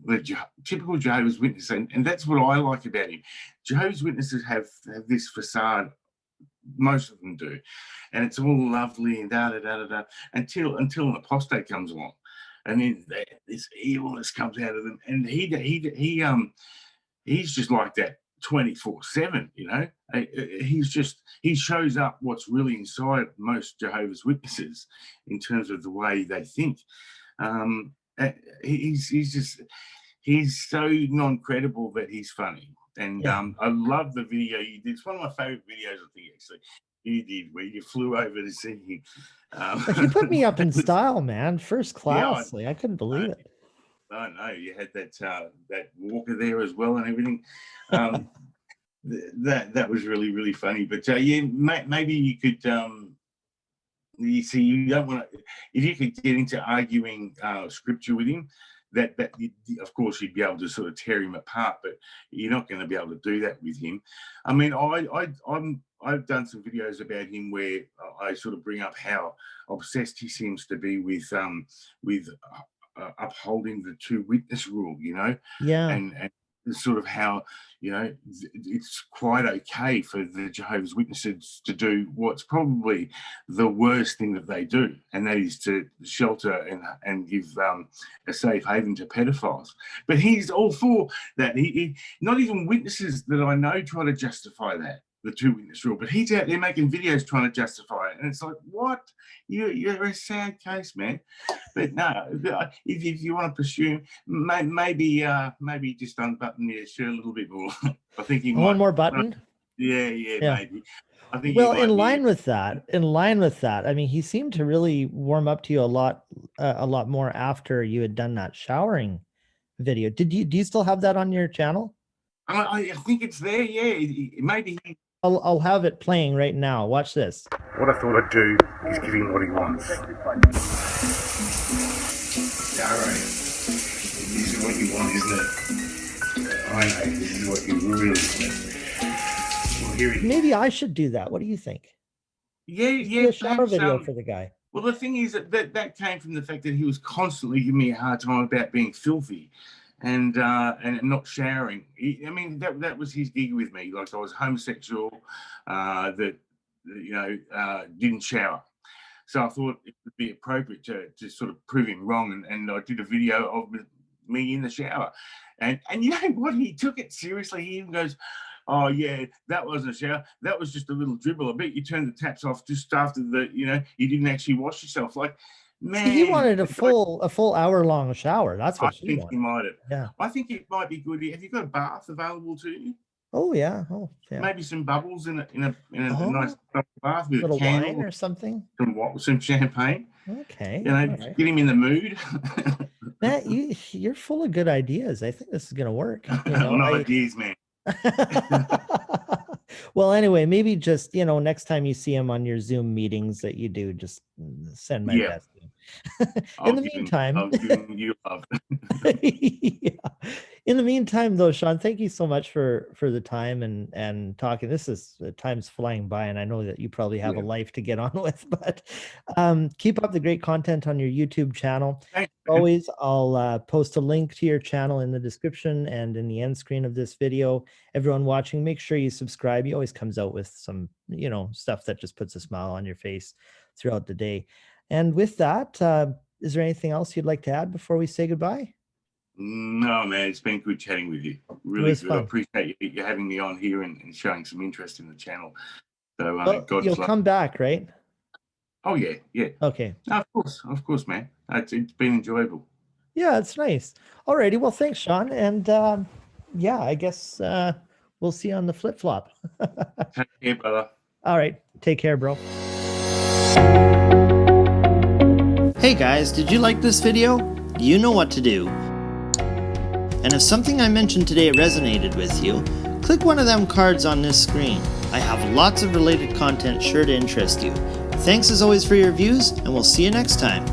the typical Jehovah's Witness, and that's what I like about him. Jehovah's Witnesses have this facade, most of them do, and it's all lovely and until an apostate comes along, and then this evilness comes out of them, and he's just like that 24/7, you know. He shows up what's really inside most Jehovah's Witnesses in terms of the way they think. He's so non-credible that he's funny. And I love the video you did. It's one of my favorite videos, I think, actually, you did, where you flew over to see him. You put me up in style, man. First class. I couldn't believe it. I know you had that walker there as well and everything. That was really, really funny. But yeah, maybe you could. You see, you don't want to. If you could get into arguing scripture with him, that of course you'd be able to sort of tear him apart. But you're not going to be able to do that with him. I mean, I've done some videos about him where I sort of bring up how obsessed he seems to be with upholding the two witness rule, you know. Yeah. And sort of how, you know, it's quite okay for the Jehovah's Witnesses to do what's probably the worst thing that they do, and that is to shelter and give a safe haven to pedophiles. But he's all for that. He not even witnesses that I know try to justify that, the two witness rule, but he's out there making videos trying to justify it, and it's like, what? You're a sad case, man. But no, if you want to pursue, maybe just unbutton your shirt a little bit more. I think he might. One more button. Yeah, maybe. I think. Well, in line with that, I mean, he seemed to really warm up to you a lot more after you had done that showering video. Do you still have that on your channel? I think it's there. Yeah, maybe. I'll have it playing right now. Watch this. What I thought I'd do is give him what he wants. All right. This is what you want, isn't it? I know. This is what you really want. Well, here maybe I should do that. What do you think? Yeah. A shower video for the guy. Well, the thing is that came from the fact that he was constantly giving me a hard time about being filthy. And not showering. I mean, that was his gig with me. Like, I was homosexual, that you know, didn't shower. So I thought it would be appropriate to sort of prove him wrong, and I did a video of me in the shower. And you know what? He took it seriously. He even goes, "Oh yeah, that wasn't a shower. That was just a little dribble. I bet you turned the taps off just after you know, you didn't actually wash yourself." Like, man, he wanted a full hour-long shower. That's what I think he might have. Yeah. I think it might be good. Have you got a bath available to you? Oh yeah. Oh yeah. Maybe some bubbles in a nice bath with a candle wine or something. Some champagne. Okay. You know, right. Get him in the mood. Matt, you're full of good ideas. I think this is gonna work. You know, ideas, man. Well, anyway, maybe just, you know, next time you see him on your Zoom meetings that you do, just send my best to him. In the meantime, I'll give you love. Yeah. In the meantime, though, Sean, thank you so much for the time and talking. This is time's flying by, and I know that you probably have a life to get on with, but keep up the great content on your YouTube channel. Thanks, always, I'll post a link to your channel in the description and in the end screen of this video. Everyone watching, make sure you subscribe. He always comes out with some, you know, stuff that just puts a smile on your face throughout the day. And with that, is there anything else you'd like to add before we say goodbye? No, man, it's been good chatting with you. Really good. I appreciate you having me on here and showing some interest in the channel. So you'll come back, right? Oh yeah. Okay. No, of course, man. It's been enjoyable. Yeah, it's nice. Alrighty, well, thanks, Sean. And yeah, I guess we'll see you on the flip flop. Take care, brother. All right. Take care, bro. Hey guys, did you like this video? You know what to do. And if something I mentioned today resonated with you, click one of them cards on this screen. I have lots of related content sure to interest you. Thanks as always for your views, and we'll see you next time.